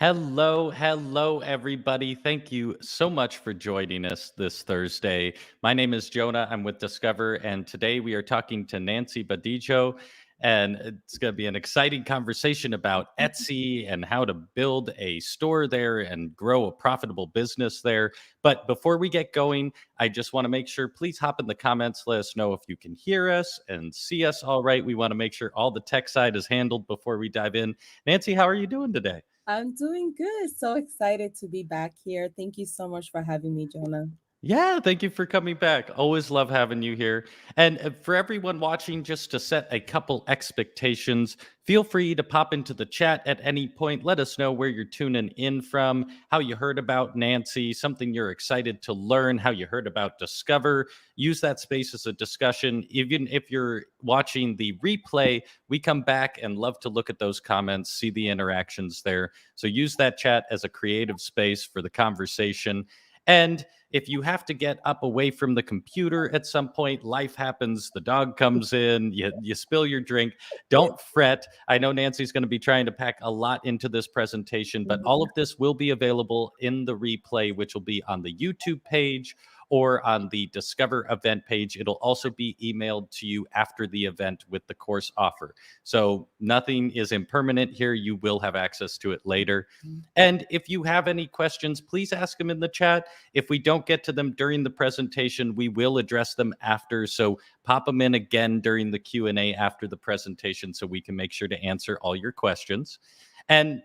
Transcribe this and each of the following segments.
Hello, everybody. Thank you so much for joining us this Thursday. My name is Jonah. I'm with Discover, and today we are talking to Nancy Badillo, and it's going to be an exciting conversation about Etsy and how to build a store there and grow a profitable business there. But before we get going, I just want to make sure, please hop in the comments. Let us know if you can hear us and see us all right. We want to make sure all the tech side is handled before we dive in. Nancy, how are you doing today? I'm doing good. So excited to be back here. Thank you so much for having me, Jonah. Yeah, thank you for coming back. Always love having you here. And for everyone watching, just to set a couple expectations, feel free to pop into the chat at any point. Let us know where you're tuning in from, how you heard about Nancy, something you're excited to learn, how you heard about Discover. Use that space as a discussion. Even if you're watching the replay, we come back and love to look at those comments, see the interactions there. So use that chat as a creative space for the conversation. And if you have to get up away from the computer at some point, life happens, the dog comes in, you spill your drink, don't fret. I know Nancy's going to be trying to pack a lot into this presentation, but all of this will be available in the replay, which will be on the YouTube page or on the Discover event page. It'll also be emailed to you after the event with the course offer. So nothing is impermanent here. You will have access to it later. And if you have any questions, please ask them in the chat. If we don't get to them during the presentation, we will address them after. So pop them in again during the Q&A after the presentation so we can make sure to answer all your questions. And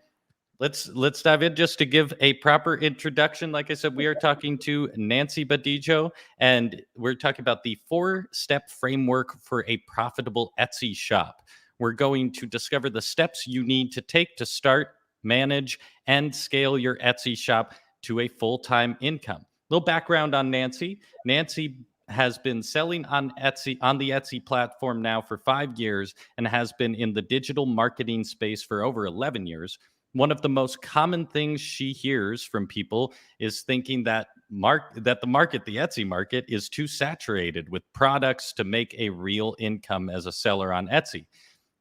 let's dive in just to give a proper introduction. Like I said, we are talking to Nancy Badillo, and we're talking about the 4-step framework for a profitable Etsy shop. We're going to discover the steps you need to take to start, manage, and scale your Etsy shop to a full-time income. Little background on Nancy. Nancy has been selling on Etsy, on the Etsy platform now for 5 years, and has been in the digital marketing space for over 11 years. One of the most common things she hears from people is thinking that the Etsy market is too saturated with products to make a real income as a seller on Etsy.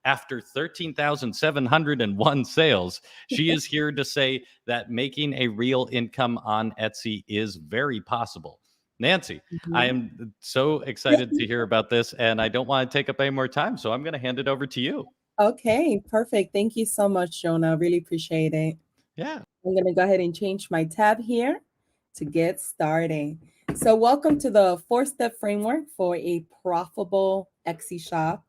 After 13,701 sales, she is here to say that making a real income on Etsy is very possible. Nancy, I Mhm. am so excited to hear about this, and I don't want to take up any more time, so I'm going to hand it over to you. Okay, perfect. Thank you so much, Jonah. Really appreciate it. Yeah. I'm going to go ahead and change my tab here to get started. So, welcome to the 4-step framework for a profitable Etsy shop.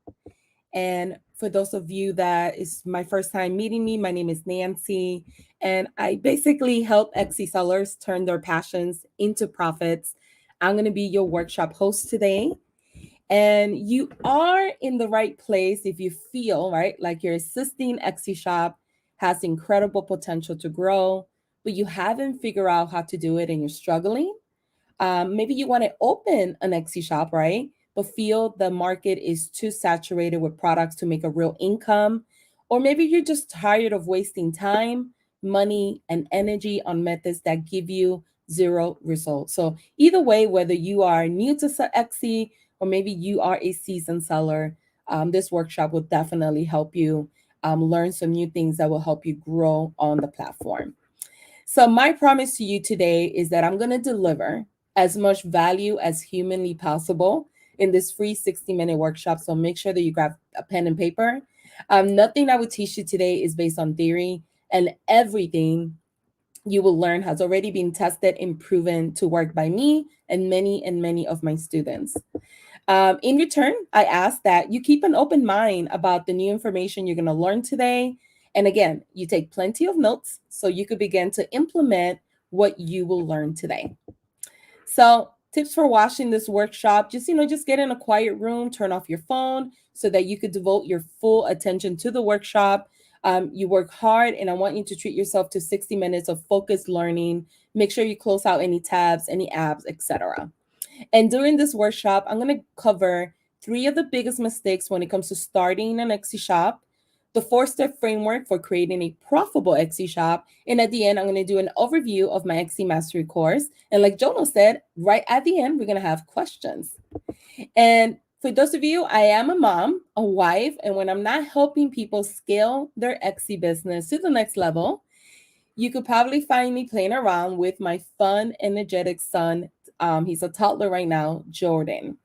And for those of you that is my first time meeting me, my name is Nancy, and I basically help Etsy sellers turn their passions into profits. I'm going to be your workshop host today. And you are in the right place if you feel, right, like your existing Etsy shop has incredible potential to grow, but you haven't figured out how to do it and you're struggling. Maybe you want to open an Etsy shop, right? But feel the market is too saturated with products to make a real income. Or maybe you're just tired of wasting time, money, and energy on methods that give you zero results. So, either way, whether you are new to Etsy or maybe you are a seasoned seller, this workshop will definitely help you learn some new things that will help you grow on the platform. So, my promise to you today is that I'm going to deliver as much value as humanly possible in this free 60-minute workshop. So, make sure that you grab a pen and paper. Nothing I will teach you today is based on theory, and everything you will learn has already been tested and proven to work by me and many of my students. In return, I ask that you keep an open mind about the new information you're going to learn today. And again, you take plenty of notes so you could begin to implement what you will learn today. So, tips for watching this workshop, just get in a quiet room, turn off your phone so that you could devote your full attention to the workshop. You work hard, and I want you to treat yourself to 60 minutes of focused learning. Make sure you close out any tabs, any apps, etc. And during this workshop, I'm going to cover 3 of the biggest mistakes when it comes to starting an Etsy shop, the 4-step framework for creating a profitable Etsy shop, and at the end, I'm going to do an overview of my Etsy Mastery course. And like Jono said, right at the end, we're going to have questions. And for those of you, I am a mom, a wife, and when I'm not helping people scale their Etsy business to the next level, you could probably find me playing around with my fun, energetic son. He's a toddler right now, Jordan.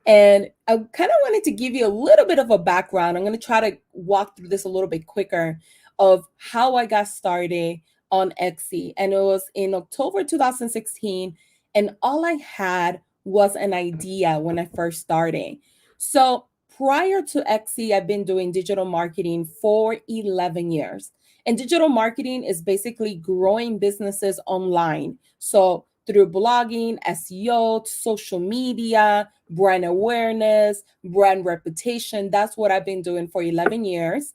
And I kind of wanted to give you a little bit of a background. I'm going to try to walk through this a little bit quicker of how I got started on Etsy. And it was in October 2016. And all I had was an idea when I first started. So prior to Etsy, I've been doing digital marketing for 11 years. And digital marketing is basically growing businesses online. So through blogging, SEO, social media, brand awareness, brand reputation. That's what I've been doing for 11 years.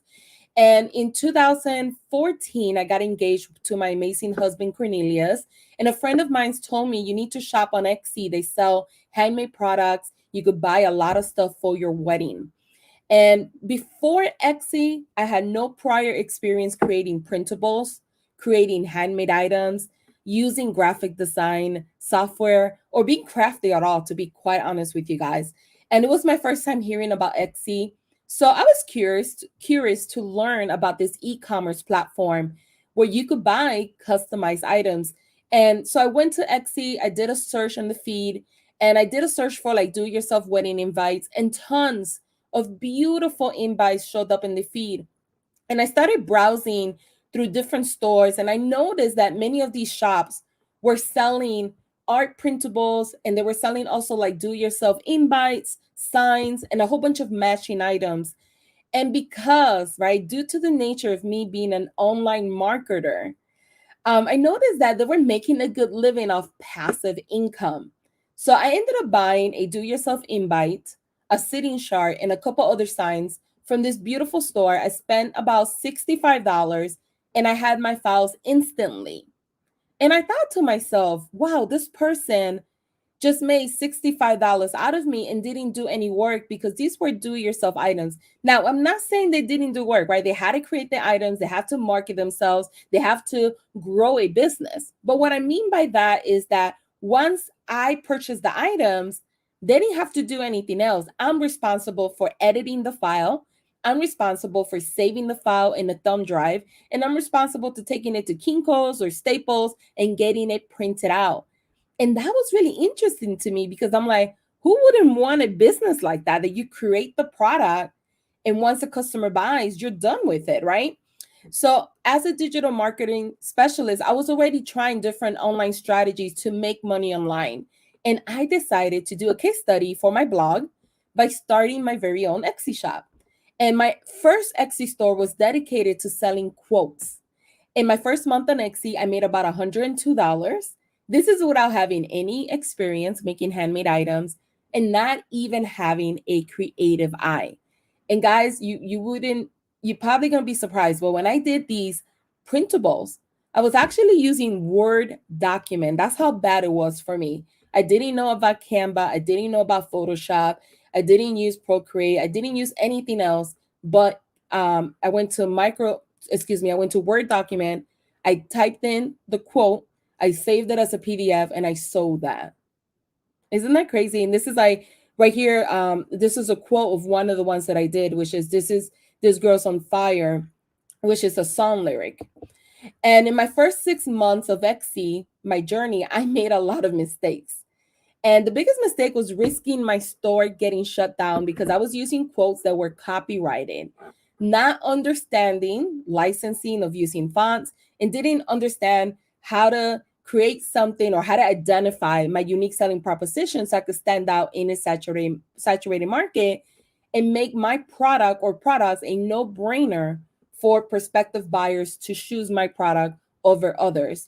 And in 2014, I got engaged to my amazing husband, Cornelius. And a friend of mine told me, you need to shop on Etsy. They sell handmade products. You could buy a lot of stuff for your wedding. And before Etsy, I had no prior experience creating printables, creating handmade items, using graphic design software, or being crafty at all, to be quite honest with you guys. And it was my first time hearing about Etsy. So I was curious to learn about this e-commerce platform where you could buy customized items. And so I went to Etsy, I did a search on the feed, and I did a search for like do it yourself wedding invites, and tons of beautiful invites showed up in the feed. And I started browsing through different stores, and I noticed that many of these shops were selling art printables, and they were selling also like do yourself invites, signs, and a whole bunch of matching items. And because, right, due to the nature of me being an online marketer, I noticed that they were making a good living off passive income. So I ended up buying a do yourself invite, a sitting chart, and a couple other signs from this beautiful store. I spent about $65 and I had my files instantly. And I thought to myself, wow, this person just made $65 out of me and didn't do any work because these were do it yourself items. Now, I'm not saying they didn't do work, right? They had to create the items, they have to market themselves, they have to grow a business. But what I mean by that is that once I purchased the items, they didn't have to do anything else. I'm responsible for editing the file. I'm responsible for saving the file in a thumb drive, and I'm responsible to taking it to Kinko's or Staples and getting it printed out. And that was really interesting to me because I'm like, who wouldn't want a business like that? That you create the product and once the customer buys, you're done with it, right? So, as a digital marketing specialist, I was already trying different online strategies to make money online. And I decided to do a case study for my blog by starting my very own Etsy shop. And my first Etsy store was dedicated to selling quotes. In my first month on Etsy, I made about $102. This is without having any experience making handmade items and not even having a creative eye. And guys, you're probably gonna be surprised, but when I did these printables, I was actually using Word document. That's how bad it was for me. I didn't know about Canva. I didn't know about Photoshop. I didn't use Procreate. I didn't use anything else. But I went to I went to Word document. I typed in the quote. I saved it as a PDF and I sold that. Isn't that crazy? And this is like right here. This is a quote of one of the ones that I did, which is this girl's on fire, which is a song lyric. And in my first 6 months of Etsy, my journey, I made a lot of mistakes. And the biggest mistake was risking my store getting shut down because I was using quotes that were copyrighted, not understanding licensing of using fonts, and didn't understand how to create something or how to identify my unique selling proposition so I could stand out in a saturated market and make my product or products a no-brainer for prospective buyers to choose my product over others.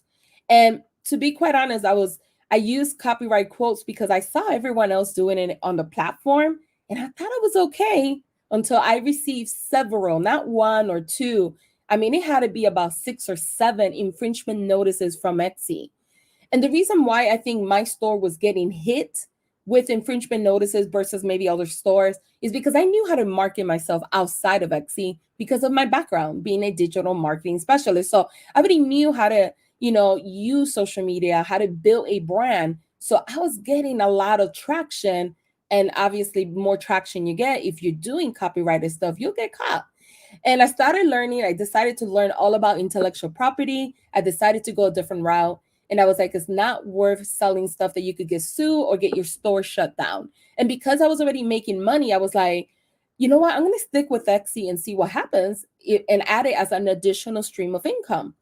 And to be quite honest, I used copyright quotes because I saw everyone else doing it on the platform and I thought it was okay until I received several, not one or two. I mean, it had to be about 6 or 7 infringement notices from Etsy. And the reason why I think my store was getting hit with infringement notices versus maybe other stores is because I knew how to market myself outside of Etsy because of my background being a digital marketing specialist. So I already knew how to, use social media, how to build a brand. So I was getting a lot of traction. And obviously, more traction you get if you're doing copyrighted stuff, you'll get caught. And I started learning. I decided to learn all about intellectual property. I decided to go a different route. And I was like, it's not worth selling stuff that you could get sued or get your store shut down. And because I was already making money, I was like, you know what? I'm going to stick with Etsy and see what happens and add it as an additional stream of income.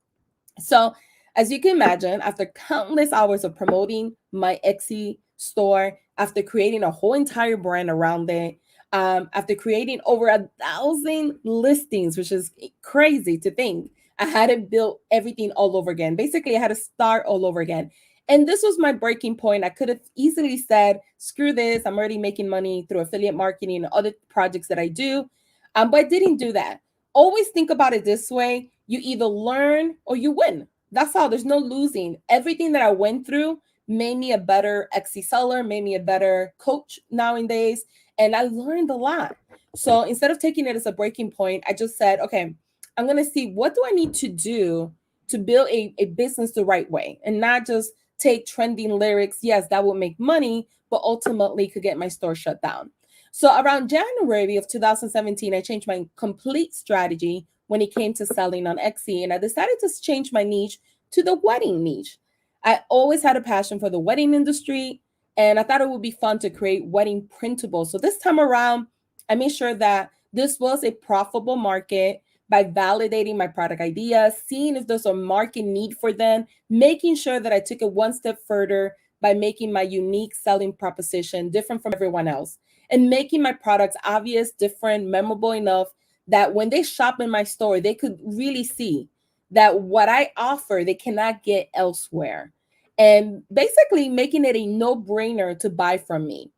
So, as you can imagine, after countless hours of promoting my Etsy store, after creating a whole entire brand around it, after creating over 1,000 listings, which is crazy to think, I had to build everything all over again. Basically, I had to start all over again. And this was my breaking point. I could have easily said, screw this, I'm already making money through affiliate marketing and other projects that I do. But I didn't do that. Always think about it this way: you either learn or you win. That's all. There's no losing. Everything that I went through made me a better Etsy seller, made me a better coach nowadays. And I learned a lot. So instead of taking it as a breaking point, I just said, okay, I'm going to see what do I need to do to build a business the right way and not just take trending lyrics. Yes, that will make money, but ultimately could get my store shut down. So around January of 2017, I changed my complete strategy when it came to selling on Etsy. And I decided to change my niche to the wedding niche. I always had a passion for the wedding industry, and I thought it would be fun to create wedding printables. So this time around, I made sure that this was a profitable market by validating my product ideas, seeing if there's a market need for them, making sure that I took it one step further by making my unique selling proposition different from everyone else and making my products obvious, different, memorable enough that when they shop in my store, they could really see that what I offer, they cannot get elsewhere. And basically making it a no-brainer to buy from me.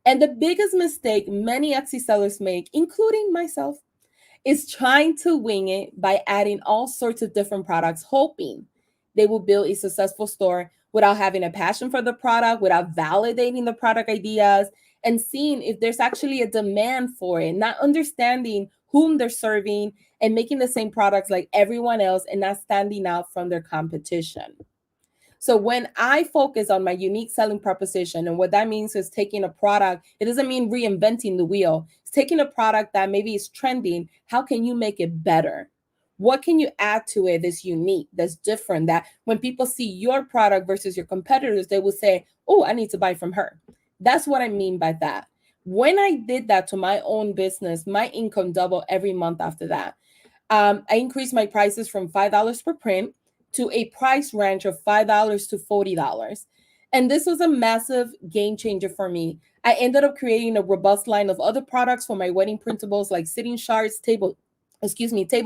And the biggest mistake many Etsy sellers make, including myself, is trying to wing it by adding all sorts of different products, hoping they will build a successful store without having a passion for the product, without validating the product ideas, and seeing if there's actually a demand for it, not understanding whom they're serving and making the same products like everyone else and not standing out from their competition. So when I focus on my unique selling proposition, and what that means is taking a product, it doesn't mean reinventing the wheel. It's taking a product that maybe is trending. How can you make it better? What can you add to it that's unique, that's different, that when people see your product versus your competitors, they will say, oh, I need to buy from her. That's what I mean by that. When I did that to my own business, my income doubled every month after that. I increased my prices from $5 per print to a price range of $5 to $40. And this was a massive game changer for me. I ended up creating a robust line of other products for my wedding printables like sitting shards, table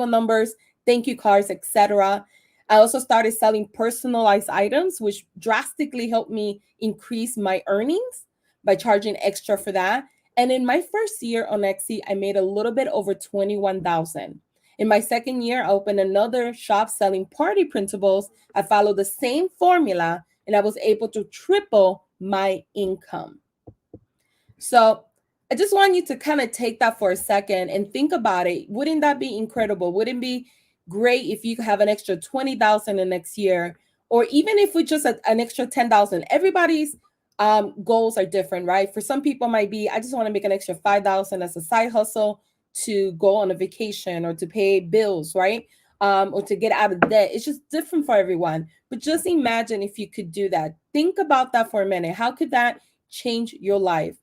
numbers, thank you cards, etc. I also started selling personalized items, which drastically helped me increase my earnings by charging extra for that. And in my first year on Etsy, I made a little bit over 21,000. In my second year, I opened another shop selling party printables. I followed the same formula and I was able to triple my income. So I just want you to kind of take that for a second and think about it. Wouldn't that be incredible? Wouldn't it be great if you have an extra 20,000 in next year, or even if we just an extra 10,000? Everybody's goals are different, right? For some people, might be I just want to make an extra 5,000 as a side hustle to go on a vacation or to pay bills, right? Or to get out of debt. It's just different for everyone. But just imagine if you could do that. Think about that for a minute. How could that change your life?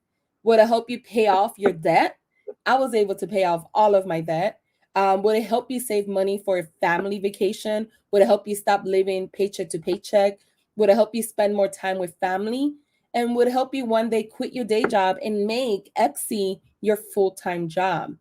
Would it help you pay off your debt? I was able to pay off all of my debt. Would it help you save money for a family vacation? Would it help you stop living paycheck to paycheck? Would it help you spend more time with family? And would it help you one day quit your day job and make Etsy your full-time job?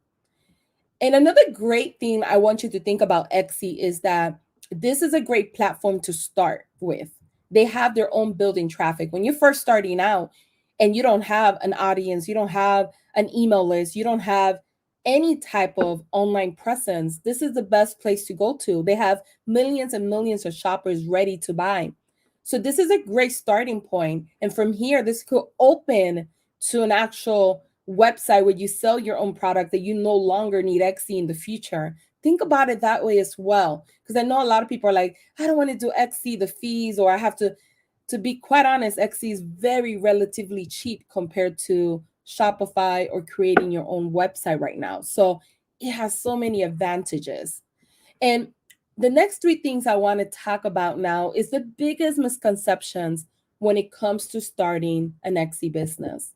And another great thing I want you to think about Etsy is that this is a great platform to start with. They have their own building traffic. When you're first starting out and you don't have an audience, you don't have an email list, you don't have any type of online presence, this is the best place to go to. They have millions and millions of shoppers ready to buy. So this is a great starting point. And from here, this could open to an actual website where you sell your own product that you no longer need Etsy in the future. Think about it that way as well. Because I know a lot of people are like, I don't want to do Etsy, the fees, or I have to be quite honest, Etsy is very relatively cheap compared to Shopify or creating your own website right now. So it has so many advantages. And the next three things I want to talk about now is the biggest misconceptions when it comes to starting an Etsy business.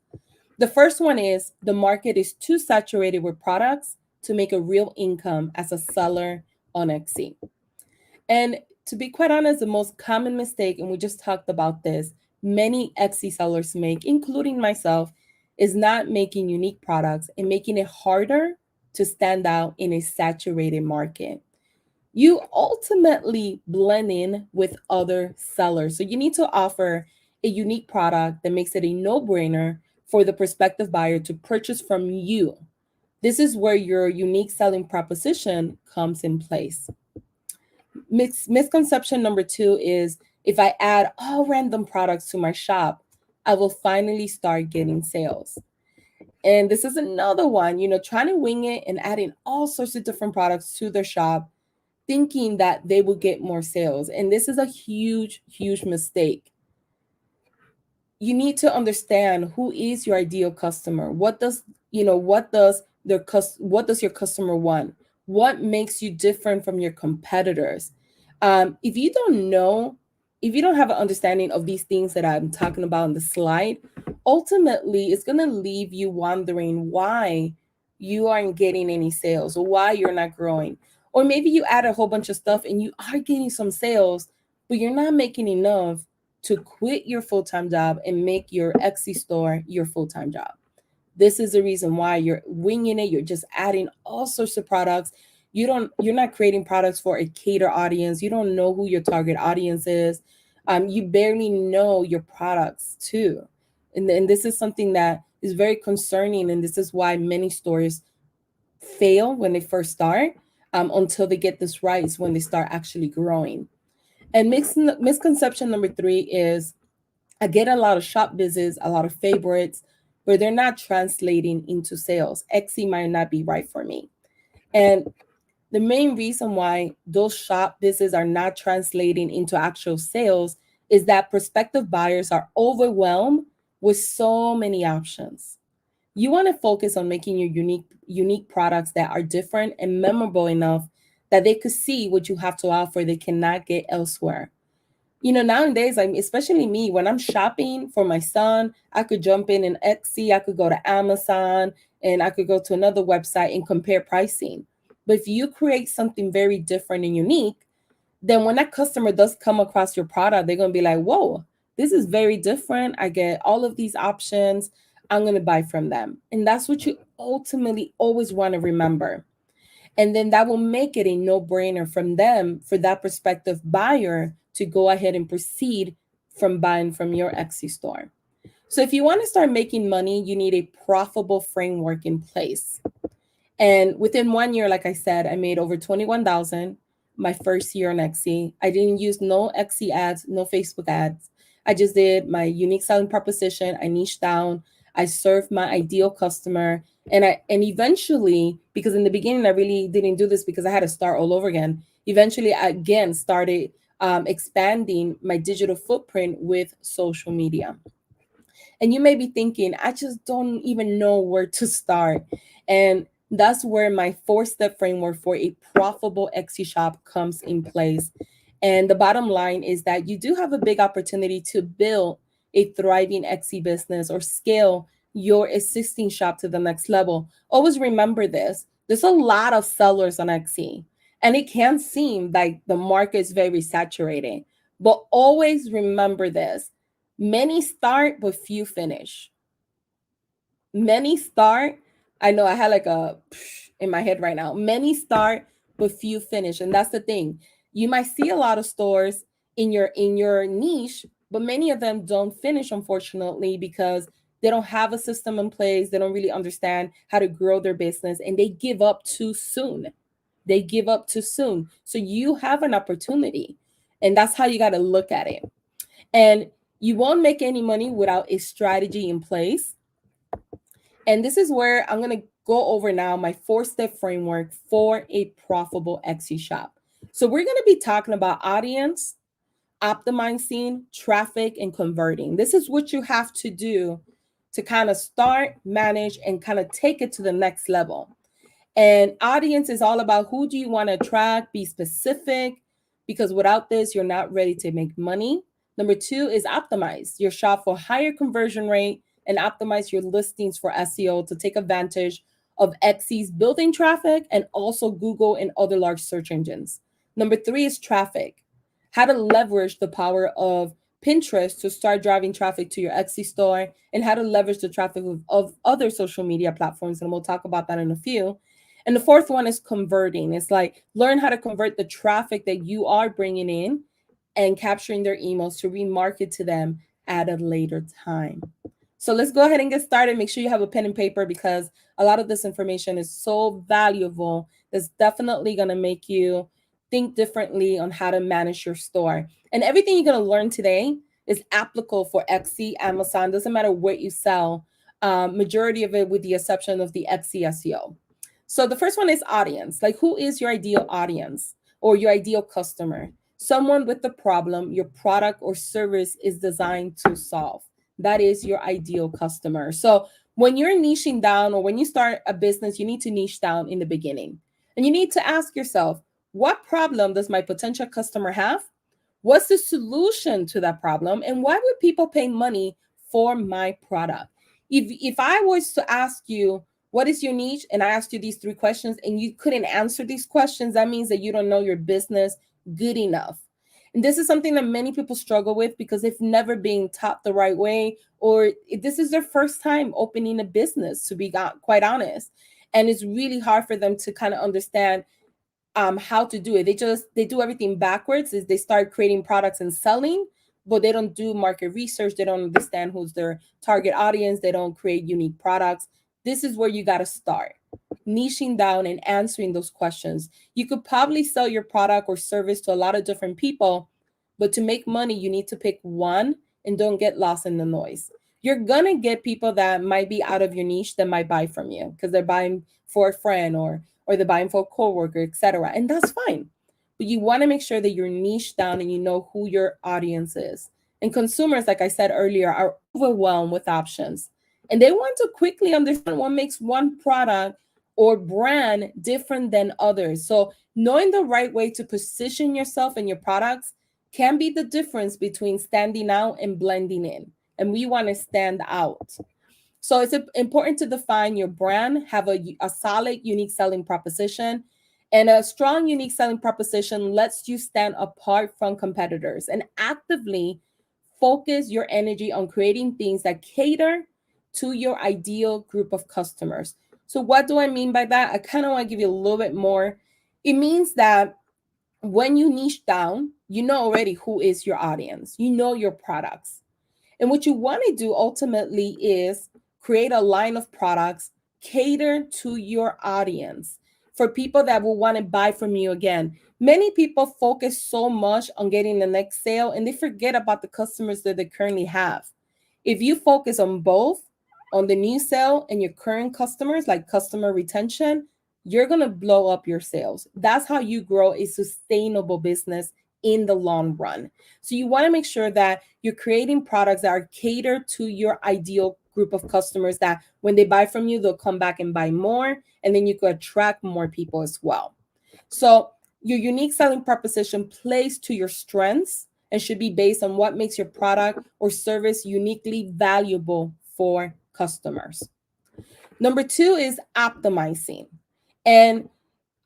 The first one is the market is too saturated with products to make a real income as a seller on Etsy. And to be quite honest, the most common mistake, and we just talked about this, many Etsy sellers make, including myself, is not making unique products and making it harder to stand out in a saturated market. You ultimately blend in with other sellers. So you need to offer a unique product that makes it a no brainer for the prospective buyer to purchase from you. This is where your unique selling proposition comes in place. Misconception number two is if I add all random products to my shop, I will finally start getting sales. And this is another one, trying to wing it and adding all sorts of different products to their shop, thinking that they will get more sales. And this is a huge, huge mistake. You need to understand who is your ideal customer. What does your customer want? What makes you different from your competitors? If you don't know, if you don't have an understanding of these things that I'm talking about in the slide, ultimately it's going to leave you wondering why you aren't getting any sales or why you're not growing. Or maybe you add a whole bunch of stuff and you are getting some sales, but you're not making enough to quit your full-time job and make your Etsy store your full-time job. This is the reason why you're winging it. You're just adding all sorts of products. You're not creating products for a cater audience. You don't know who your target audience is. You barely know your products too. And this is something that is very concerning. And this is why many stores fail when they first start, until they get this right is when they start actually growing. And misconception number three is I get a lot of shop visits, a lot of favorites, but they're not translating into sales. Etsy might not be right for me. And the main reason why those shop visits are not translating into actual sales is that prospective buyers are overwhelmed with so many options. You want to focus on making your unique products that are different and memorable enough that they could see what you have to offer they cannot get elsewhere. Nowadays, especially me, when I'm shopping for my son, I could jump in Etsy, I could go to Amazon, and I could go to another website and compare pricing. But if you create something very different and unique, then when that customer does come across your product, they're going to be like, whoa, this is very different. I get all of these options. I'm going to buy from them. And that's what you ultimately always want to remember. And then that will make it a no-brainer from them, for that prospective buyer to go ahead and proceed from buying from your Etsy store. So if you want to start making money, you need a profitable framework in place. And within 1 year, like I said, I made over 21,000 my first year on Etsy. I didn't use no Etsy ads, no Facebook ads. I just did my unique selling proposition. I niched down. I served my ideal customer. And eventually, because in the beginning I really didn't do this because I had to start all over again. Eventually, I again started expanding my digital footprint with social media. And you may be thinking, I just don't even know where to start. And that's where my 4-step framework for a profitable Etsy shop comes in place. And the bottom line is that you do have a big opportunity to build a thriving Etsy business or scale your existing shop to the next level. Always remember this. There's a lot of sellers on Etsy, and it can seem like the market is very saturated. But always remember this. Many start, but few finish. Many start. I know I had like a in my head right now. Many start, but few finish. And that's the thing. You might see a lot of stores in your niche, but many of them don't finish, unfortunately, because they don't have a system in place. They don't really understand how to grow their business, and they give up too soon. They give up too soon. So you have an opportunity. And that's how you got to look at it. And you won't make any money without a strategy in place. And this is where I'm going to go over now my 4-step framework for a profitable Etsy shop. So we're going to be talking about audience, optimizing, traffic, and converting. This is what you have to do to kind of start, manage, and kind of take it to the next level. And audience is all about who do you want to attract, be specific, because without this, you're not ready to make money. Number two is optimize your shop for higher conversion rate and optimize your listings for SEO to take advantage of Xy's building traffic and also Google and other large search engines. Number three is traffic. How to leverage the power of Pinterest to start driving traffic to your Etsy store, and how to leverage the traffic of other social media platforms. And we'll talk about that in a few. And the fourth one is converting. It's like learn how to convert the traffic that you are bringing in and capturing their emails to remarket to them at a later time. So let's go ahead and get started. Make sure you have a pen and paper because a lot of this information is so valuable. It's definitely going to make you think differently on how to manage your store. And everything you're going to learn today is applicable for Etsy, Amazon, doesn't matter what you sell. Majority of it with the exception of the Etsy SEO. So the first one is audience. Like, who is your ideal audience or your ideal customer? Someone with the problem your product or service is designed to solve. That is your ideal customer. So when you're niching down or when you start a business, you need to niche down in the beginning. And you need to ask yourself, what problem does my potential customer have? What's the solution to that problem? And why would people pay money for my product? If I was to ask you, what is your niche? And I asked you these three questions and you couldn't answer these questions, that means that you don't know your business good enough. And this is something that many people struggle with because they've never been taught the right way, or this is their first time opening a business, to be quite honest. And it's really hard for them to kind of understand how to do it. They do everything backwards. Is they start creating products and selling, but they don't do market research. They don't understand who's their target audience. They don't create unique products. This is where you got to start niching down and answering those questions. You could probably sell your product or service to a lot of different people, but to make money, you need to pick one and don't get lost in the noise. You're gonna get people that might be out of your niche that might buy from you because they're buying for a friend or they're buying for a coworker, etc. And that's fine. But you want to make sure that you're niche down and you know who your audience is. And consumers, like I said earlier, are overwhelmed with options. And they want to quickly understand what makes one product or brand different than others. So knowing the right way to position yourself and your products can be the difference between standing out and blending in. And we want to stand out. So it's important to define your brand, have a solid, unique selling proposition. And a strong, unique selling proposition lets you stand apart from competitors and actively focus your energy on creating things that cater to your ideal group of customers. So what do I mean by that? I kind of want to give you a little bit more. It means that when you niche down, you know already who is your audience, you know your products. And what you want to do ultimately is create a line of products cater to your audience for people that will want to buy from you again. Many people focus so much on getting the next sale and they forget about the customers that they currently have. If you focus on both, on the new sale and your current customers, like customer retention, you're going to blow up your sales. That's how you grow a sustainable business in the long run. So you want to make sure that you're creating products that are catered to your ideal group of customers, that when they buy from you, they'll come back and buy more, and then you could attract more people as well. So your unique selling proposition plays to your strengths and should be based on what makes your product or service uniquely valuable for customers. Number two is optimizing. And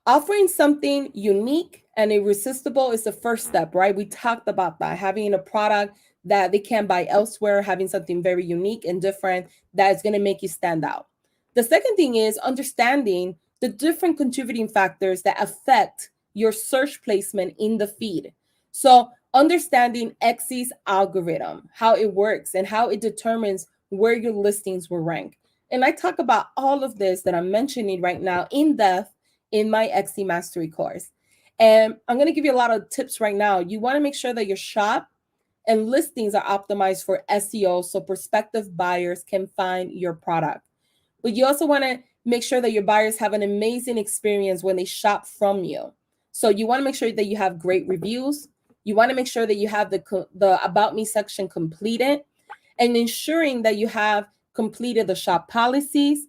offering something unique and irresistible is the first step, right? We talked about that, having a product that they can't buy elsewhere, having something very unique and different that is going to make you stand out. The second thing is understanding the different contributing factors that affect your search placement in the feed. So understanding Etsy's algorithm, how it works and how it determines where your listings will rank. And I talk about all of this that I'm mentioning right now in depth in my Etsy Mastery course. And I'm going to give you a lot of tips right now. You want to make sure that your shop and listings are optimized for SEO so prospective buyers can find your product. But you also want to make sure that your buyers have an amazing experience when they shop from you. So you want to make sure that you have great reviews. You want to make sure that you have the About Me section completed and ensuring that you have completed the shop policies,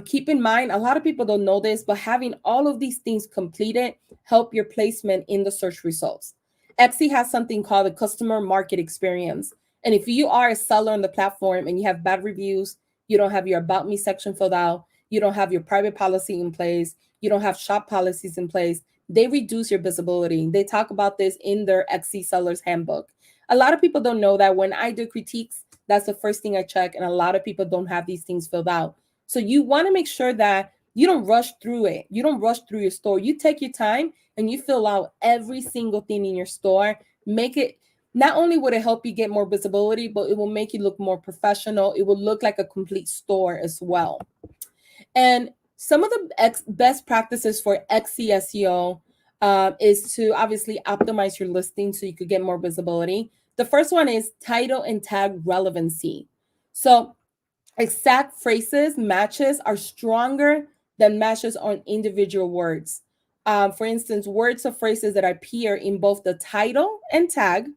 Keep in mind, a lot of people don't know this, but having all of these things completed help your placement in the search results. Etsy has something called the customer market experience. And if you are a seller on the platform and you have bad reviews, you don't have your about me section filled out, you don't have your private policy in place, you don't have shop policies in place, they reduce your visibility. They talk about this in their Etsy seller's handbook. A lot of people don't know that when I do critiques, that's the first thing I check. And a lot of people don't have these things filled out. So you want to make sure that you don't rush through it. You don't rush through your store. You take your time and you fill out every single thing in your store. Make it, not only would it help you get more visibility, but it will make you look more professional. It will look like a complete store as well. And some of the best practices for Etsy SEO is to obviously optimize your listing so you could get more visibility. The first one is title and tag relevancy. So exact phrases matches are stronger than matches on individual words. For instance, words or phrases that appear in both the title and tag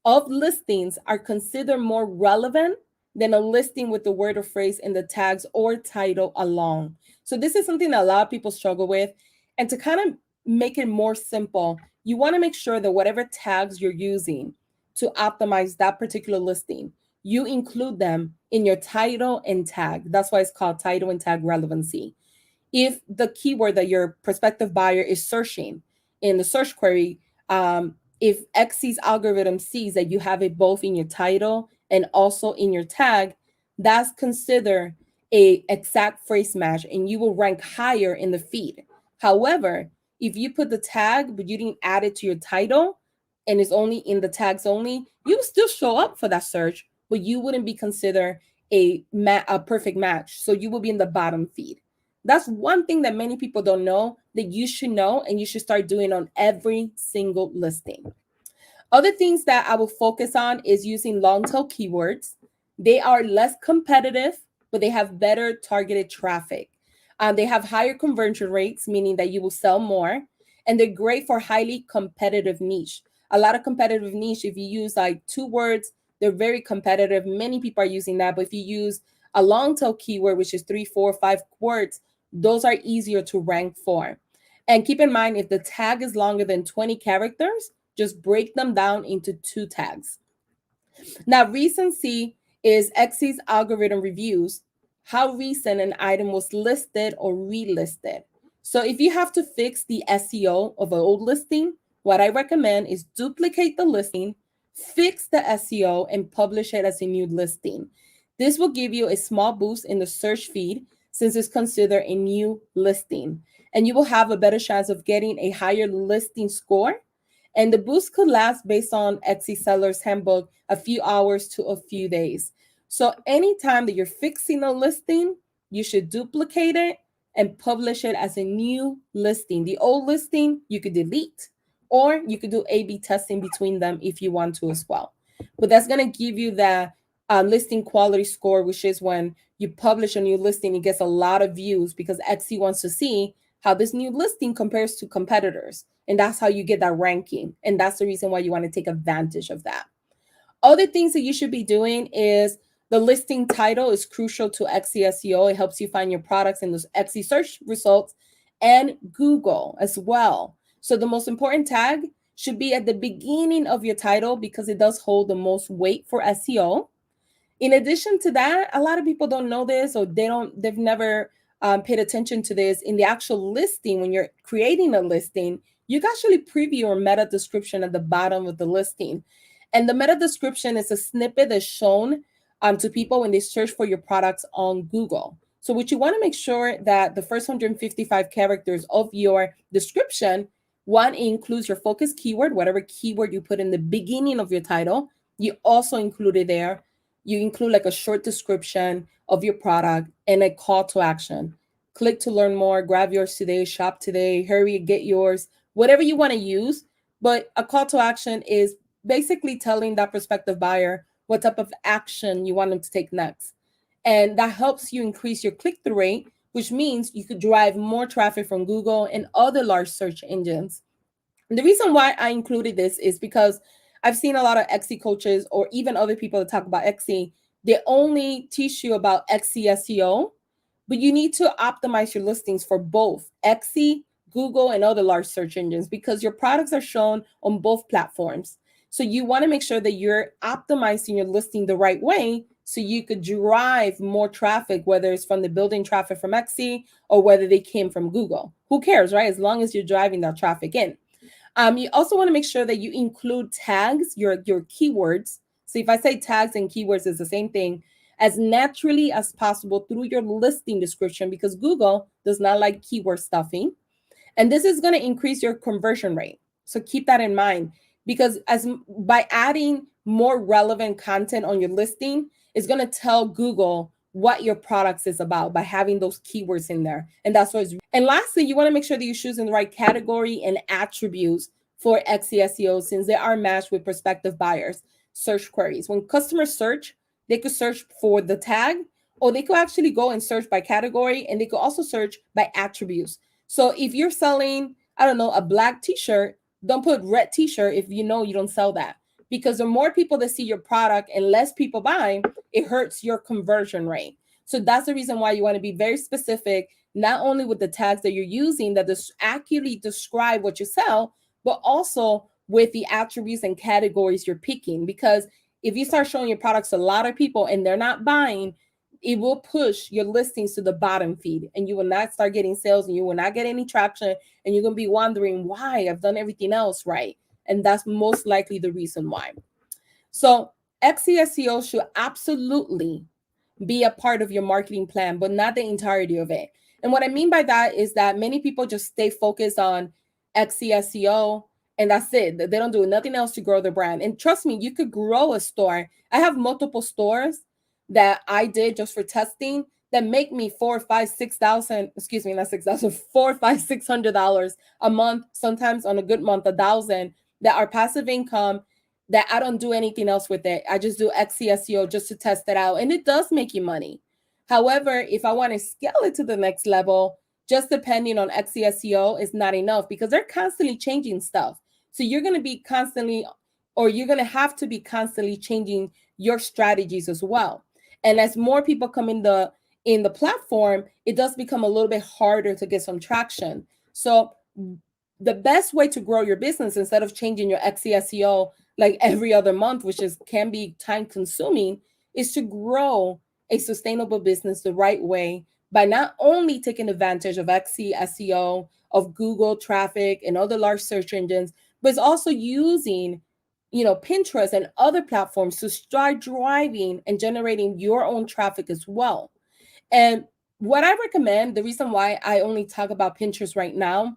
of listings are considered more relevant than a listing with the word or phrase in the tags or title alone. So this is something that a lot of people struggle with. And to kind of make it more simple, you want to make sure that whatever tags you're using to optimize that particular listing, you include them in your title and tag. That's why it's called title and tag relevancy. If the keyword that your prospective buyer is searching in the search query, if Etsy's algorithm sees that you have it both in your title and also in your tag, that's considered a exact phrase match and you will rank higher in the feed. However, if you put the tag but you didn't add it to your title and it's only in the tags only, you will still show up for that search, but you wouldn't be considered a perfect match. So you will be in the bottom feed. That's one thing that many people don't know that you should know and you should start doing on every single listing. Other things that I will focus on is using long tail keywords. They are less competitive, but they have better targeted traffic. They have higher conversion rates, meaning that you will sell more, and they're great for highly competitive niche. A lot of competitive niche, if you use like 2 words, they're very competitive. Many people are using that, but if you use a long tail keyword, which is 3, 4, 5 words, those are easier to rank for. And keep in mind, if the tag is longer than 20 characters, just break them down into 2 tags. Now, recency is Etsy's algorithm reviews how recent an item was listed or relisted. So if you have to fix the SEO of an old listing, what I recommend is duplicate the listing, fix the SEO, and publish it as a new listing. This will give you a small boost in the search feed since it's considered a new listing. And you will have a better chance of getting a higher listing score. And the boost could last based on Etsy Seller's Handbook a few hours to a few days. So anytime that you're fixing a listing, you should duplicate it and publish it as a new listing. The old listing you could delete, or you could do A/B testing between them if you want to as well. But that's going to give you that listing quality score, which is when you publish a new listing, it gets a lot of views because Etsy wants to see how this new listing compares to competitors. And that's how you get that ranking. And that's the reason why you want to take advantage of that. Other things that you should be doing is the listing title is crucial to Etsy SEO. It helps you find your products in those Etsy search results and Google as well. So the most important tag should be at the beginning of your title because it does hold the most weight for SEO. In addition to that, a lot of people don't know this or they've never paid attention to this. In the actual listing, when you're creating a listing, you can actually preview your meta description at the bottom of the listing. And the meta description is a snippet that's shown to people when they search for your products on Google. So what you want to make sure that the first 155 characters of your description, one includes your focus keyword, whatever keyword you put in the beginning of your title, you also include it there. You include like a short description of your product and a call to action. Click to learn more, grab yours today, shop today, hurry, get yours, whatever you want to use. But a call to action is basically telling that prospective buyer what type of action you want them to take next. And that helps you increase your click-through rate, which means you could drive more traffic from Google and other large search engines. And the reason why I included this is because I've seen a lot of Etsy coaches or even other people that talk about Etsy. They only teach you about Etsy SEO, but you need to optimize your listings for both Etsy, Google, and other large search engines because your products are shown on both platforms. So you want to make sure that you're optimizing your listing the right way so you could drive more traffic, whether it's from the building traffic from Etsy or whether they came from Google. Who cares, right? As long as you're driving that traffic in. You also want to make sure that you include tags, your keywords. So if I say tags and keywords is the same thing, as naturally as possible through your listing description because Google does not like keyword stuffing. And this is going to increase your conversion rate. So keep that in mind because as by adding more relevant content on your listing, it's going to tell Google what your products is about by having those keywords in there. And that's what it's. And lastly, you want to make sure that you're choosing the right category and attributes for Etsy SEO since they are matched with prospective buyers. Search queries. When customers search, they could search for the tag or they could actually go and search by category and they could also search by attributes. So if you're selling, I don't know, a black t-shirt, don't put red t-shirt if you know you don't sell that. Because the more people that see your product and less people buy, it hurts your conversion rate. So that's the reason why you want to be very specific, not only with the tags that you're using that accurately describe what you sell, but also with the attributes and categories you're picking. Because if you start showing your products to a lot of people and they're not buying, it will push your listings to the bottom feed and you will not start getting sales and you will not get any traction and you're going to be wondering why I've done everything else right. And that's most likely the reason why. So Etsy SEO should absolutely be a part of your marketing plan, but not the entirety of it. And what I mean by that is that many people just stay focused on Etsy SEO and that's it. They don't do nothing else to grow their brand. And trust me, you could grow a store. I have multiple stores that I did just for testing that make me excuse me, not 6,000, $600 a month, sometimes on a good month, 1,000 that are passive income that I don't do anything else with it. I just do Etsy SEO just to test it out. And it does make you money. However, if I want to scale it to the next level, just depending on Etsy SEO is not enough because they're constantly changing stuff. So you're going to be constantly, or you're going to have to be constantly changing your strategies as well. And as more people come in the platform, it does become a little bit harder to get some traction. So the best way to grow your business instead of changing your Etsy SEO like every other month, which can be time consuming, is to grow a sustainable business the right way by not only taking advantage of Etsy SEO, of Google traffic and other large search engines, but it's also using Pinterest and other platforms to start driving and generating your own traffic as well. And what I recommend, the reason why I only talk about Pinterest right now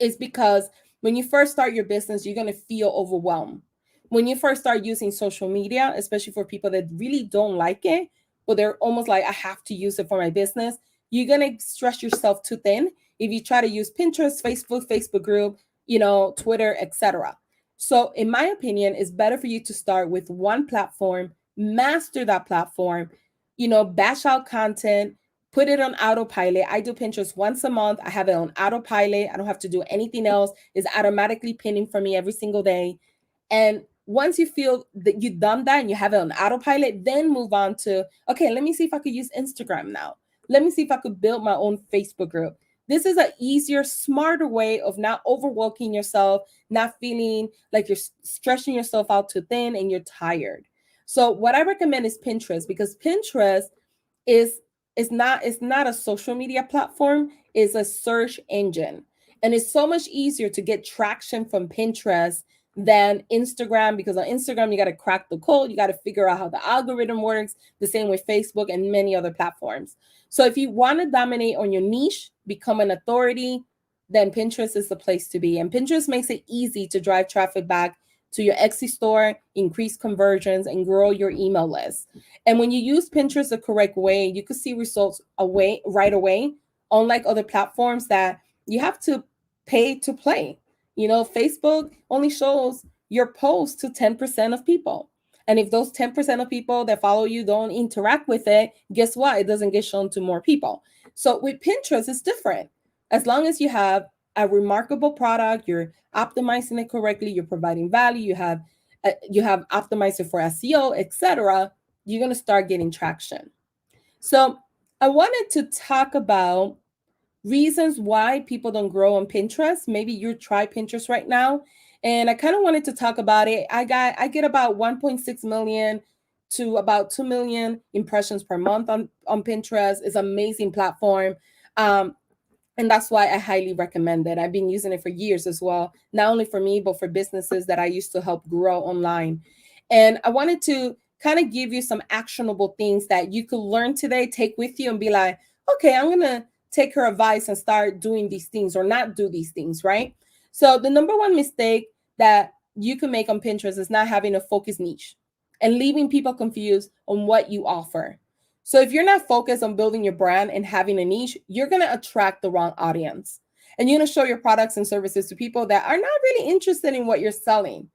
is because when you first start your business, you're going to feel overwhelmed. When you first start using social media, especially for people that really don't like it, but they're almost like, I have to use it for my business, you're going to stretch yourself too thin if you try to use Pinterest, Facebook group, Twitter, etc. So in my opinion, it's better for you to start with one platform, master that platform, batch out content, put it on autopilot. I do Pinterest once a month. I have it on autopilot. I don't have to do anything else. It's automatically pinning for me every single day. And once you feel that you've done that and you have it on autopilot, then move on to, okay, let me see if I could use Instagram now. Let me see if I could build my own Facebook group. This is an easier, smarter way of not overworking yourself, not feeling like you're stretching yourself out too thin and you're tired. So what I recommend is Pinterest because Pinterest is it's not a social media platform, it's a search engine. And it's so much easier to get traction from Pinterest than Instagram because on Instagram you got to crack the code, you got to figure out how the algorithm works, the same with Facebook and many other platforms. So if you want to dominate on your niche, become an authority, then Pinterest is the place to be. And Pinterest makes it easy to drive traffic back to your Etsy store, increase conversions, and grow your email list. And when you use Pinterest the correct way, you can see results right away, unlike other platforms that you have to pay to play. Facebook only shows your post to 10% of people. And if those 10% of people that follow you don't interact with it, guess what? It doesn't get shown to more people. So with Pinterest, it's different. As long as you have a remarkable product, you're optimizing it correctly, you're providing value, you have optimized it for SEO, etc., you're going to start getting traction. So I wanted to talk about reasons why people don't grow on Pinterest. Maybe you try Pinterest right now. And I kind of wanted to talk about it. I get about 1.6 million to about 2 million impressions per month on Pinterest. It's an amazing platform. Um, and that's why I highly recommend it. I've been using it for years as well, not only for me, but for businesses that I used to help grow online. And I wanted to kind of give you some actionable things that you could learn today, take with you, and be like, okay, I'm going to take her advice and start doing these things or not do these things, right? So, the number one mistake that you can make on Pinterest is not having a focused niche and leaving people confused on what you offer. So if you're not focused on building your brand and having a niche, you're going to attract the wrong audience. And you're going to show your products and services to people that are not really interested in what you're selling.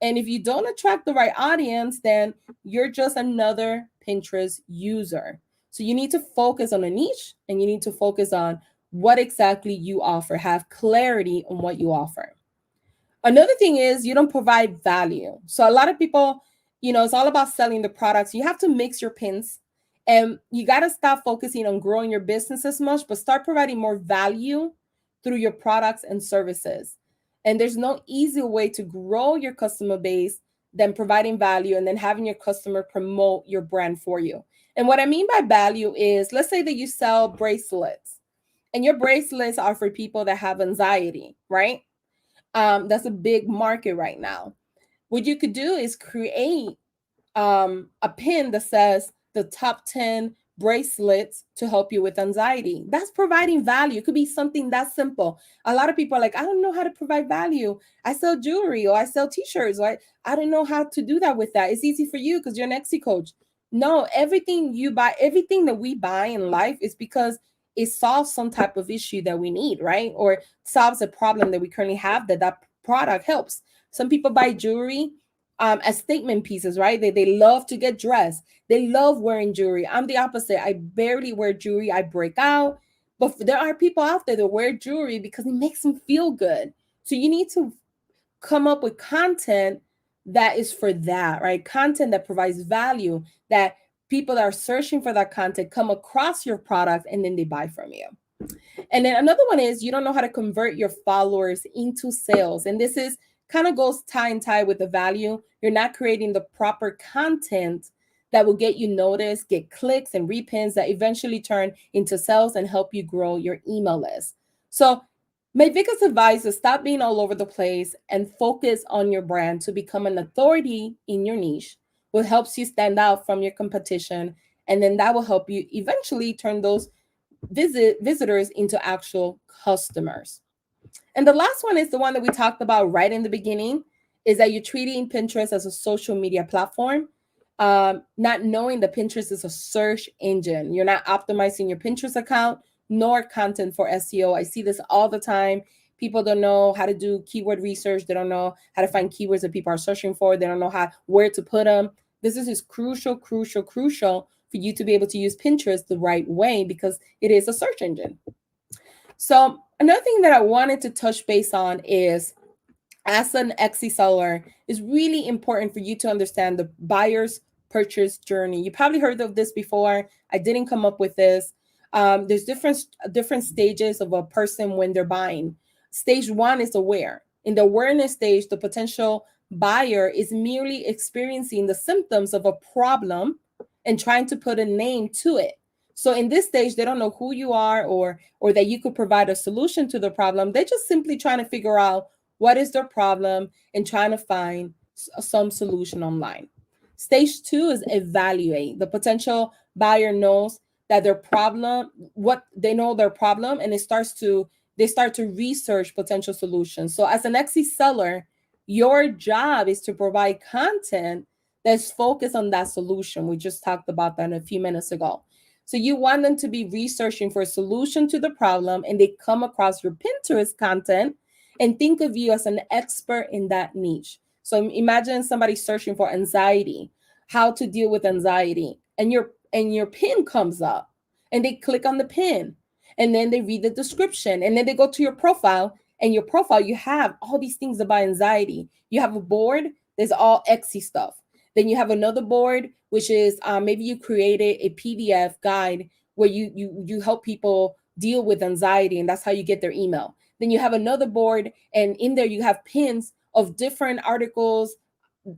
And if you don't attract the right audience, then you're just another Pinterest user. So you need to focus on a niche and you need to focus on what exactly you offer, have clarity on what you offer. Another thing is you don't provide value. So a lot of people, it's all about selling the products. You have to mix your pins and you got to stop focusing on growing your business as much, but start providing more value through your products and services. And there's no easy way to grow your customer base than providing value and then having your customer promote your brand for you. And what I mean by value is, let's say that you sell bracelets and your bracelets are for people that have anxiety, right? That's a big market right now. What you could do is create a pin that says the top 10 bracelets to help you with anxiety. That's providing value. It could be something that simple. A lot of people are like, I don't know how to provide value. I sell jewelry or I sell t-shirts. Or I don't know how to do that with that. It's easy for you because you're an Etsy coach. No, everything you buy, everything that we buy in life is because it solves some type of issue that we need, right? Or solves a problem that we currently have that product helps. Some people buy jewelry as statement pieces, right? They love to get dressed. They love wearing jewelry. I'm the opposite. I barely wear jewelry. I break out. But there are people out there that wear jewelry because it makes them feel good. So you need to come up with content that is for that, right? Content that provides value, that people that are searching for that content come across your product and then they buy from you. And then another one is you don't know how to convert your followers into sales. And this is kind of goes tie and tie with the value. You're not creating the proper content that will get you noticed, get clicks and repins that eventually turn into sales and help you grow your email list. So my biggest advice is stop being all over the place and focus on your brand to become an authority in your niche, what helps you stand out from your competition. And then that will help you eventually turn those visitors into actual customers. And the last one is the one that we talked about right in the beginning, is that you're treating Pinterest as a social media platform, not knowing that Pinterest is a search engine. You're not optimizing your Pinterest account nor content for SEO. I see this all the time. People don't know how to do keyword research. They don't know how to find keywords that people are searching for. They don't know where to put them. This is crucial for you to be able to use Pinterest the right way because it is a search engine. So another thing that I wanted to touch base on is, as an Etsy seller, it's really important for you to understand the buyer's purchase journey. You probably heard of this before. I didn't come up with this. There's different stages of a person when they're buying. Stage one is aware. In the awareness stage, the potential buyer is merely experiencing the symptoms of a problem and trying to put a name to it. So in this stage, they don't know who you are or that you could provide a solution to the problem. They're just simply trying to figure out what is their problem and trying to find some solution online. Stage two is evaluate. The potential buyer knows that their problem, what they know their problem, and they start to research potential solutions. So as an Etsy seller, your job is to provide content that's focused on that solution. We just talked about that a few minutes ago. So you want them to be researching for a solution to the problem, and they come across your Pinterest content and think of you as an expert in that niche. So imagine somebody searching for anxiety, how to deal with anxiety, and your pin comes up, and they click on the pin, and then they read the description, and then they go to your profile, and your profile, you have all these things about anxiety. You have a board, there's all Etsy stuff. Then you have another board, which is maybe you created a PDF guide where you help people deal with anxiety, and that's how you get their email. Then you have another board, and in there you have pins of different articles,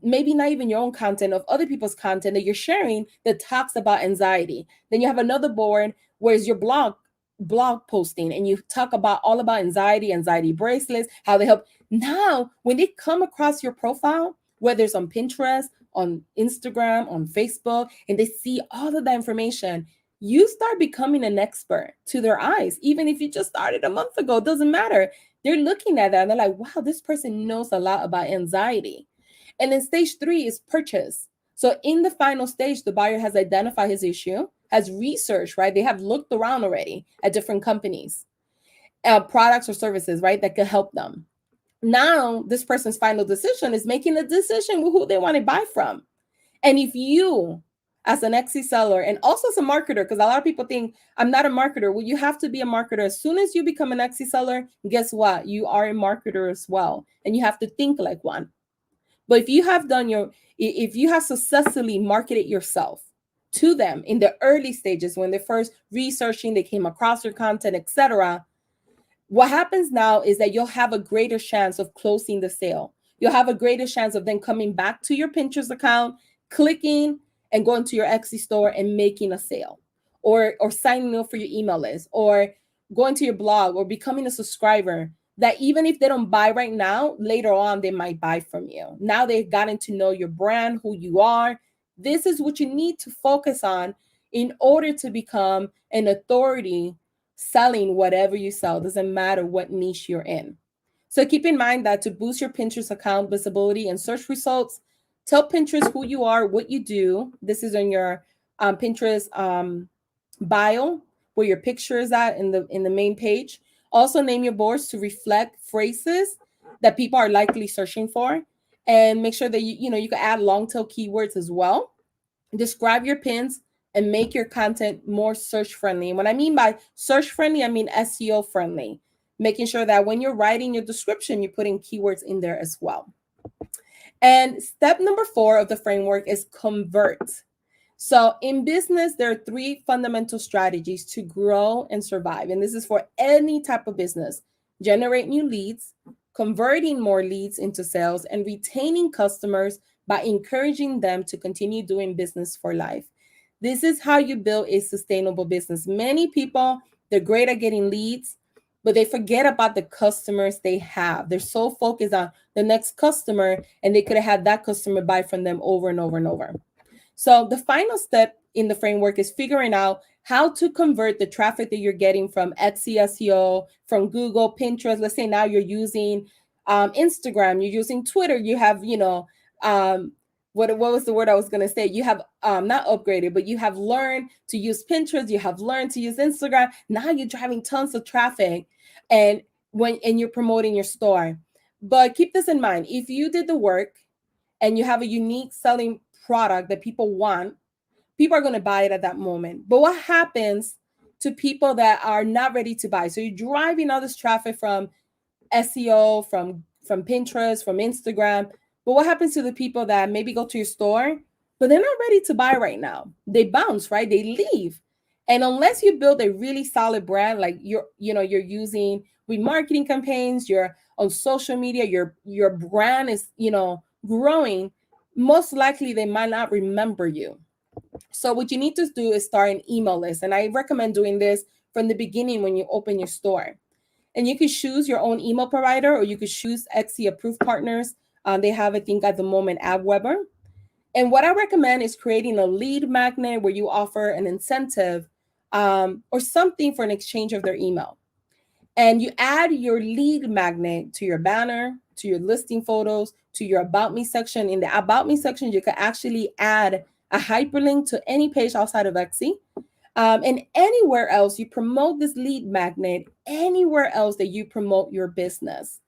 maybe not even your own content, of other people's content that you're sharing that talks about anxiety. Then you have another board where it's your blog posting, and you talk about all about anxiety bracelets, how they help. Now when they come across your profile, whether it's on Pinterest, on Instagram, on Facebook, and they see all of that information, you start becoming an expert to their eyes. Even if you just started a month ago, it doesn't matter. They're looking at that and they're like, wow, this person knows a lot about anxiety. And then stage 3 is purchase. So in the final stage, the buyer has identified his issue, has researched, right? They have looked around already at different companies, products or services, right, that could help them. Now, this person's final decision is making a decision with who they want to buy from. And if you, as an Etsy seller, and also as a marketer, because a lot of people think I'm not a marketer. Well, you have to be a marketer. As soon as you become an Etsy seller, guess what? You are a marketer as well. And you have to think like one. But if you have successfully marketed yourself to them in the early stages, when they're first researching, they came across your content, etc., what happens now is that you'll have a greater chance of closing the sale. You'll have a greater chance of then coming back to your Pinterest account, clicking and going to your Etsy store and making a sale, or signing up for your email list, or going to your blog, or becoming a subscriber, that even if they don't buy right now, later on they might buy from you. Now they've gotten to know your brand, who you are. This is what you need to focus on in order to become an authority selling whatever you sell. Doesn't matter what niche you're in. So keep in mind that to boost your Pinterest account visibility and search results, tell Pinterest who you are, what you do. This is on your Pinterest bio, where your picture is at in the main page. Also name your boards to reflect phrases that people are likely searching for, and make sure that you can add long tail keywords as well. Describe your pins and make your content more search friendly. And what I mean by search friendly, I mean SEO friendly, making sure that when you're writing your description, you're putting keywords in there as well. And step number 4 of the framework is convert. So in business, there are 3 fundamental strategies to grow and survive. And this is for any type of business: generate new leads, converting more leads into sales, and retaining customers by encouraging them to continue doing business for life. This is how you build a sustainable business. Many people, they're great at getting leads, but they forget about the customers they have. They're so focused on the next customer, and they could have had that customer buy from them over and over and over. So the final step in the framework is figuring out how to convert the traffic that you're getting from Etsy SEO, from Google, Pinterest. Let's say now you're using Instagram, you're using Twitter, you have, what was the word I was going to say? You have not upgraded, but you have learned to use Pinterest, you have learned to use Instagram. Now you're driving tons of traffic, and you're promoting your store. But keep this in mind: if you did the work and you have a unique selling product that people want, people are going to buy it at that moment. But what happens to people that are not ready to buy? So you're driving all this traffic from SEO, from Pinterest, from Instagram. But what happens to the people that maybe go to your store, but they're not ready to buy right now? They bounce, right? They leave. And unless you build a really solid brand, like you're using remarketing campaigns, you're on social media, your brand is, growing, most likely they might not remember you. So what you need to do is start an email list. And I recommend doing this from the beginning when you open your store. And you could choose your own email provider, or you could choose Etsy approved partners. They have, I think, at the moment, AdWeber. And what I recommend is creating a lead magnet where you offer an incentive or something for an exchange of their email. And you add your lead magnet to your banner, to your listing photos, to your About Me section. In the About Me section, you can actually add a hyperlink to any page outside of Etsy. And anywhere else you promote this lead magnet, anywhere else that you promote your business.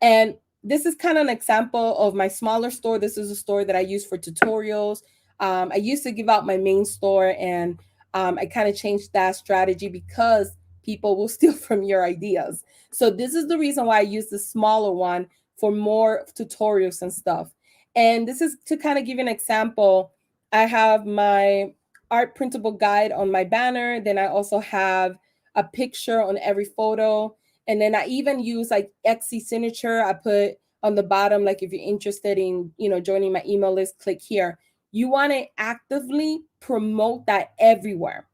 And this is kind of an example of my smaller store. This is a store that I use for tutorials. I used to give out my main store, and I kind of changed that strategy because people will steal from your ideas. So this is the reason why I use the smaller one for more tutorials and stuff. And this is to kind of give you an example. I have my art printable guide on my banner. Then I also have a picture on every photo. And then I even use like Etsy signature. I put on the bottom, like if you're interested in, joining my email list, click here. You want to actively promote that everywhere.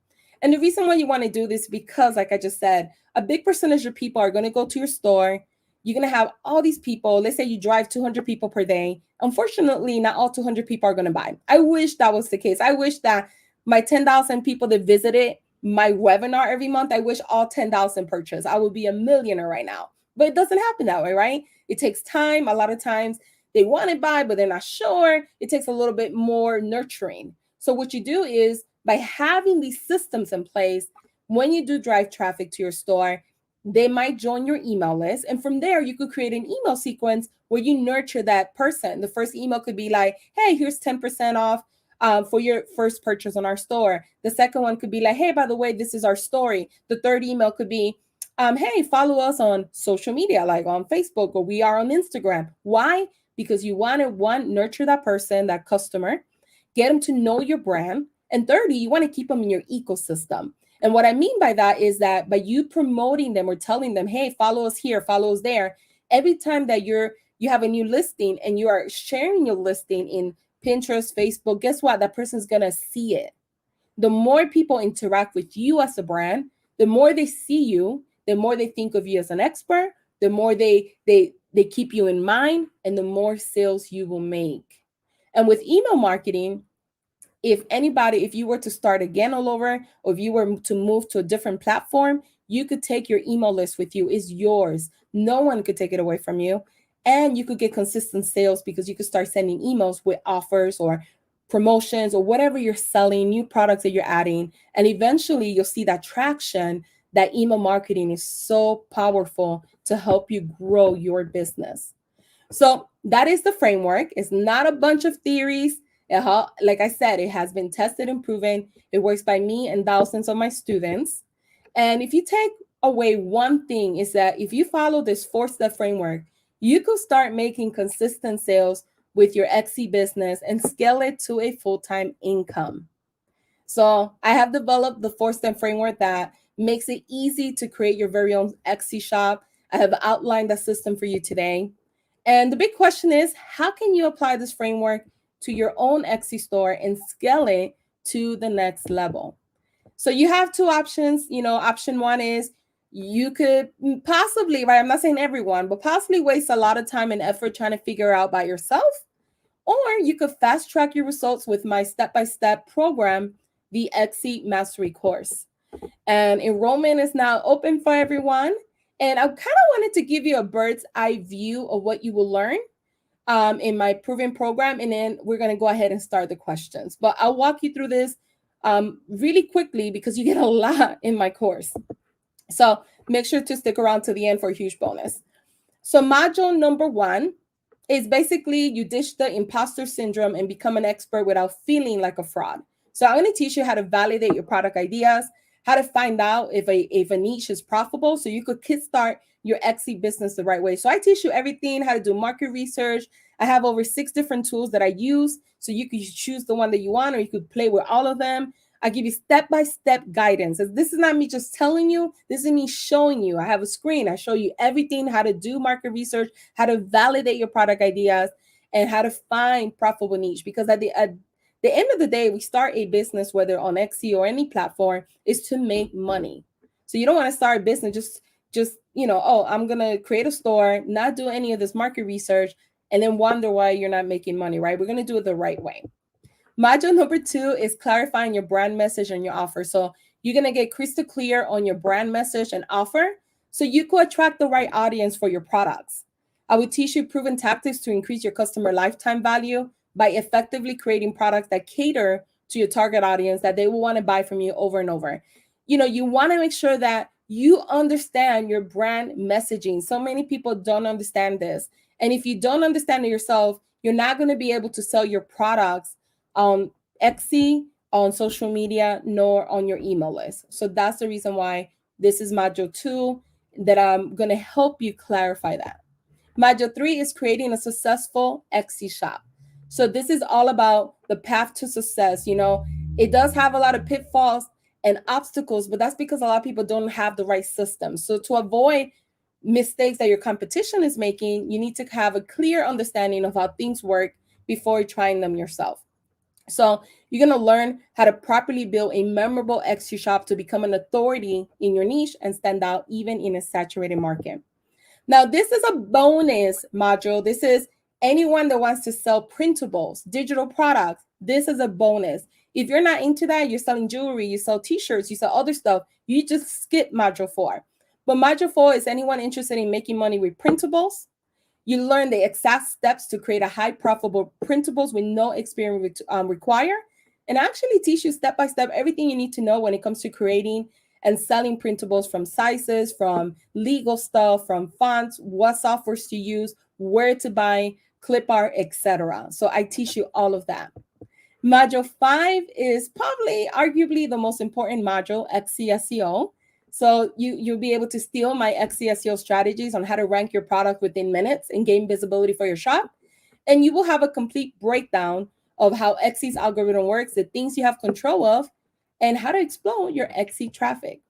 And the reason why you want to do this, because like I just said, a big percentage of people are going to go to your store. You're going to have all these people. Let's say you drive 200 people per day. Unfortunately, not all 200 people are going to buy. I wish that was the case. I wish that my 10,000 people that visited my webinar every month, I wish all 10,000 purchase. I would be a millionaire right now. But it doesn't happen that way, right? It takes time. A lot of times they want to buy, but they're not sure. It takes a little bit more nurturing. So what you do is by having these systems in place, when you do drive traffic to your store, they might join your email list. And from there, you could create an email sequence where you nurture that person. The first email could be like, hey, here's 10% off for your first purchase on our store. The second one could be like, hey, by the way, this is our story. The third email could be, hey, follow us on social media, like on Facebook, or we are on Instagram. Why? Because you want to, one, nurture that person, that customer, get them to know your brand. And 30, you want to keep them in your ecosystem. And what I mean by that is that by you promoting them or telling them, hey, follow us here, follow us there, every time that you have a new listing and you are sharing your listing in Pinterest, Facebook, guess what? That person's going to see it. The more people interact with you as a brand, the more they see you, the more they think of you as an expert, the more they keep you in mind, and the more sales you will make. And with email marketing, if you were to start again all over, or if you were to move to a different platform, you could take your email list with you. It's yours. No one could take it away from you. And you could get consistent sales because you could start sending emails with offers or promotions or whatever you're selling, new products that you're adding. And eventually you'll see that traction. That email marketing is so powerful to help you grow your business. So that is the framework. It's not a bunch of theories. Like I said, it has been tested and proven. It works by me and thousands of my students. And if you take away one thing, is that if you follow this 4-step framework, you could start making consistent sales with your Etsy business and scale it to a full-time income. So I have developed the 4-step framework that makes it easy to create your very own Etsy shop. I have outlined that system for you today. And the big question is, how can you apply this framework to your own Etsy store and scale it to the next level? So you have two options. Option one is you could possibly, right? I'm not saying everyone, but possibly waste a lot of time and effort trying to figure out by yourself. Or you could fast track your results with my step-by-step program, the Etsy Mastery course. And enrollment is now open for everyone. And I kind of wanted to give you a bird's eye view of what you will learn in my proven program. And then we're going to go ahead and start the questions. But I'll walk you through this really quickly because you get a lot in my course. So make sure to stick around to the end for a huge bonus. So module number 1 is basically you ditch the imposter syndrome and become an expert without feeling like a fraud. So I'm going to teach you how to validate your product ideas, how to find out if a niche is profitable so you could kickstart your Etsy business the right way. So I teach you everything, how to do market research. I have over 6 different tools that I use. So you could choose the one that you want, or you could play with all of them. I give you step-by-step guidance. This is not me just telling you, this is me showing you. I have a screen. I show you everything, how to do market research, how to validate your product ideas, and how to find profitable niche. Because at the end of the day, we start a business, whether on Etsy or any platform, is to make money. So you don't want to start a business just oh, I'm going to create a store, not do any of this market research, and then wonder why you're not making money, right? We're going to do it the right way. Module number 2 is clarifying your brand message and your offer. So you're going to get crystal clear on your brand message and offer so you could attract the right audience for your products. I will teach you proven tactics to increase your customer lifetime value by effectively creating products that cater to your target audience that they will want to buy from you over and over. You want to make sure that you understand your brand messaging. So many people don't understand this. And if you don't understand it yourself, you're not going to be able to sell your products on Etsy, on social media, nor on your email list. So that's the reason why this is module 2, that I'm going to help you clarify that. Module 3 is creating a successful Etsy shop. So this is all about the path to success. It does have a lot of pitfalls and obstacles, but that's because a lot of people don't have the right system. So to avoid mistakes that your competition is making, you need to have a clear understanding of how things work before trying them yourself. So you're going to learn how to properly build a memorable Etsy shop to become an authority in your niche and stand out even in a saturated market. Now, this is a bonus module. This is anyone that wants to sell printables, digital products. This is a bonus. If you're not into that, you're selling jewelry, you sell t-shirts, you sell other stuff, you just skip module 4. But module 4 is anyone interested in making money with printables. You learn the exact steps to create a high profitable printables with no experience required, and actually teach you step by step everything you need to know when it comes to creating and selling printables, from sizes, from legal stuff, from fonts, what softwares to use, where to buy, clip art, etc. So I teach you all of that. Module 5 is probably arguably the most important module, XCSEO. So you'll be able to steal my XCSEO strategies on how to rank your product within minutes and gain visibility for your shop. And you will have a complete breakdown of how Etsy's algorithm works, the things you have control of, and how to explode your Etsy traffic.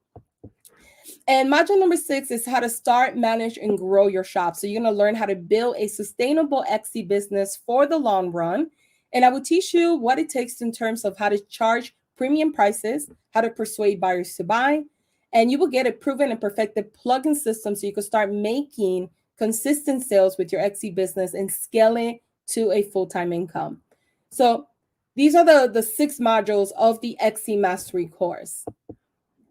And module number 6 is how to start, manage, and grow your shop. So you're going to learn how to build a sustainable Etsy business for the long run. And I will teach you what it takes in terms of how to charge premium prices, how to persuade buyers to buy. And you will get a proven and perfected plugin system so you can start making consistent sales with your Etsy business and scale it to a full-time income. So these are the 6 modules of the Etsy Mastery course.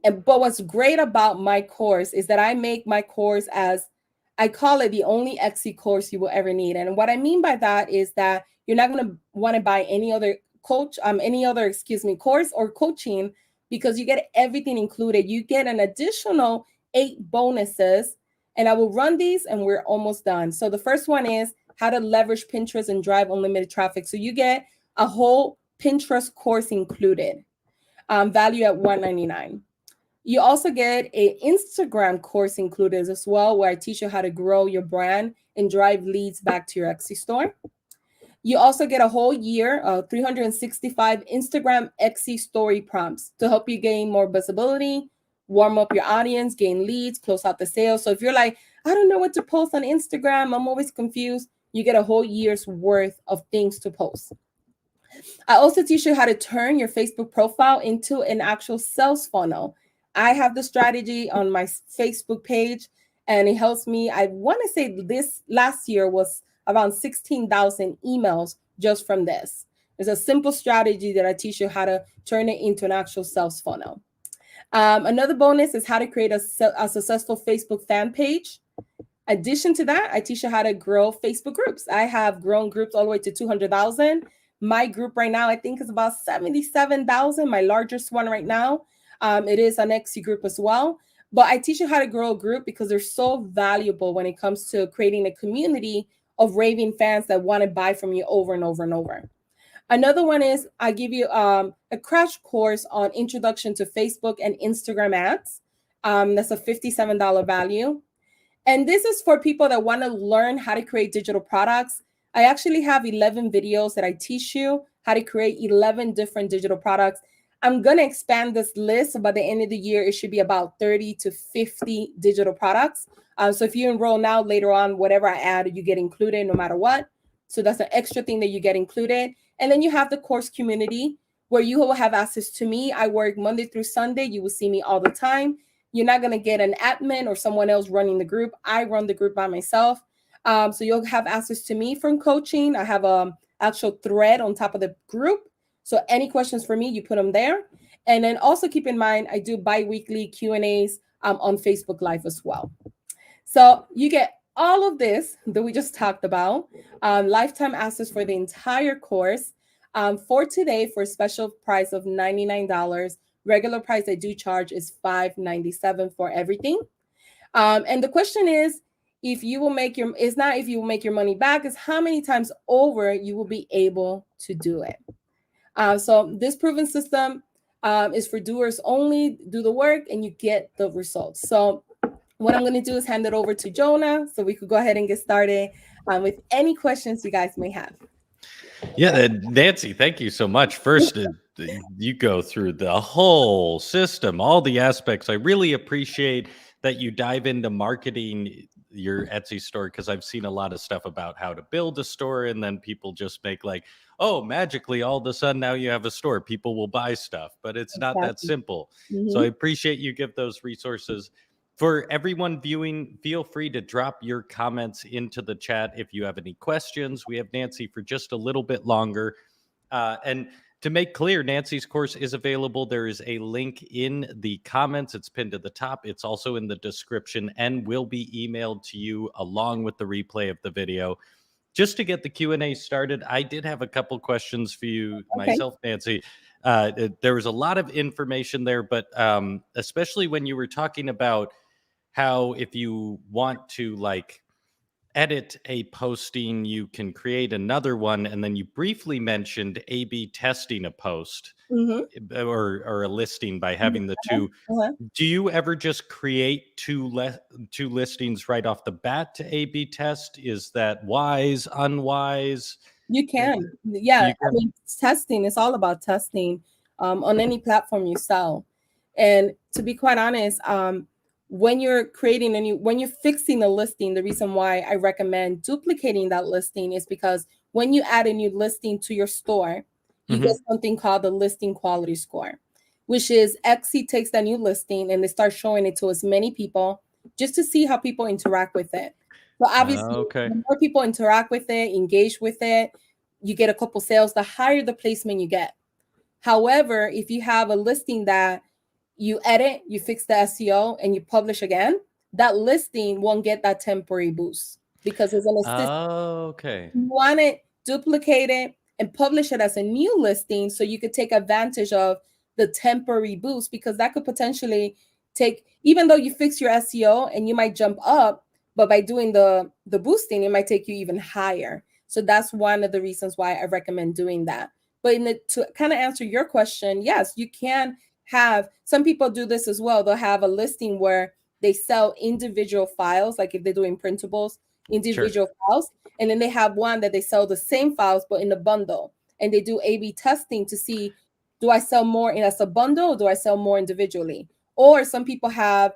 But what's great about my course is that I make my course as, I call it, the only Etsy course you will ever need. And what I mean by that is that you're not going to want to buy any other course or coaching, because you get everything included. You get an additional 8 bonuses, and I will run these and we're almost done. So the first one is how to leverage Pinterest and drive unlimited traffic. So you get a whole Pinterest course included, value at $199. You also get an Instagram course included as well, where I teach you how to grow your brand and drive leads back to your Etsy store. You also get a whole year of 365 Instagram Etsy story prompts to help you gain more visibility, warm up your audience, gain leads, close out the sales. So if you're like, I don't know what to post on Instagram, I'm always confused, you get a whole year's worth of things to post. I also teach you how to turn your Facebook profile into an actual sales funnel. I have the strategy on my Facebook page, and it helps me. I want to say this last year was around 16,000 emails just from this. It's a simple strategy that I teach you how to turn it into an actual sales funnel. Another bonus is how to create a successful Facebook fan page. Addition to that, I teach you how to grow Facebook groups. I have grown groups all the way to 200,000. My group right now, I think, is about 77,000, my largest one right now. It is an Etsy group as well. But I teach you how to grow a group because they're so valuable when it comes to creating a community of raving fans that want to buy from you over and over and over. Another one is I give you a crash course on introduction to Facebook and Instagram ads. That's a $57 value. And this is for people that want to learn how to create digital products. I actually have 11 videos that I teach you how to create 11 different digital products. I'm going to expand this list. So by the end of the year, it should be about 30 to 50 digital products. So if you enroll now, later on, whatever I add, you get included no matter what. So that's an extra thing that you get included. And then you have the course community where you will have access to me. I work Monday through Sunday. You will see me all the time. You're not going to get an admin or someone else running the group. I run the group by myself. So you'll have access to me from coaching. I have an actual thread on top of the group. So any questions for me, you put them there. And then also keep in mind, I do bi-weekly Q&As on Facebook Live as well. So you get all of this that we just talked about, lifetime access for the entire course. For today, for a special price of $99, regular price I do charge is $597 for everything. And the question is, if you will make your, it's not if you will make your money back, it's how many times over you will be able to do it. So this proven system is for doers only. Do the work and you get the results. So what I'm going to do is hand it over to Jonah so we could go ahead and get started with any questions you guys may have. Yeah, Nancy, thank you so much. First, you go through the whole system, all the aspects. I really appreciate that you dive into marketing your Etsy store because I've seen a lot of stuff about how to build a store, and then people just make like, oh, magically, all of a sudden now you have a store. People will buy stuff, but it's not that Exactly. simple. So I Hmm. appreciate you give those resources. For everyone viewing, feel free to drop your comments into the chat if you have any questions. We have Nancy for just a little bit longer. And to make clear, Nancy's course is available. There is a link in the comments. It's pinned to the top. It's also in the description and will be emailed to you along with the replay of the video. Just to get the Q&A started, I did have a couple questions for you Okay. myself, Nancy. There was a lot of information there, but especially when you were talking about how if you want to like edit a posting, you can create another one. And then you briefly mentioned A/B testing a post Hmm. or a listing by having the two. Uh-huh. Do you ever just create two listings right off the bat to A/B test? Is that wise, unwise? You Uh, can. Yeah. You I can. mean, testing is all about testing on any platform you sell. And to be quite honest, when you're creating a new, when you're fixing a listing, the reason why I recommend duplicating that listing is because when you add a new listing to your store, you get Mhm. something called the listing quality score, which is Etsy takes that new listing and they start showing it to as many people just to see how people interact with it. So obviously, Okay. the more people interact with it, engage with it, you get a couple sales, the higher the placement you get. However, if you have a listing that you edit, you fix the SEO, and you publish again, that listing won't get that temporary boost because it's an assist. Okay. You want it, duplicate it, and publish it as a new listing so you could take advantage of the temporary boost because that could potentially take, even though you fix your SEO and you might jump up, but by doing the boosting, it might take you even higher. So that's one of the reasons why I recommend doing that. But to kind of answer your question, yes, you can have, some people do this as well. They'll have a listing where they sell individual files, like if they're doing printables, Sure. individual files, and then they have one that they sell the same files but in a bundle, and they do A/B testing to see, do I sell more in as a bundle or do I sell more individually? Or some people have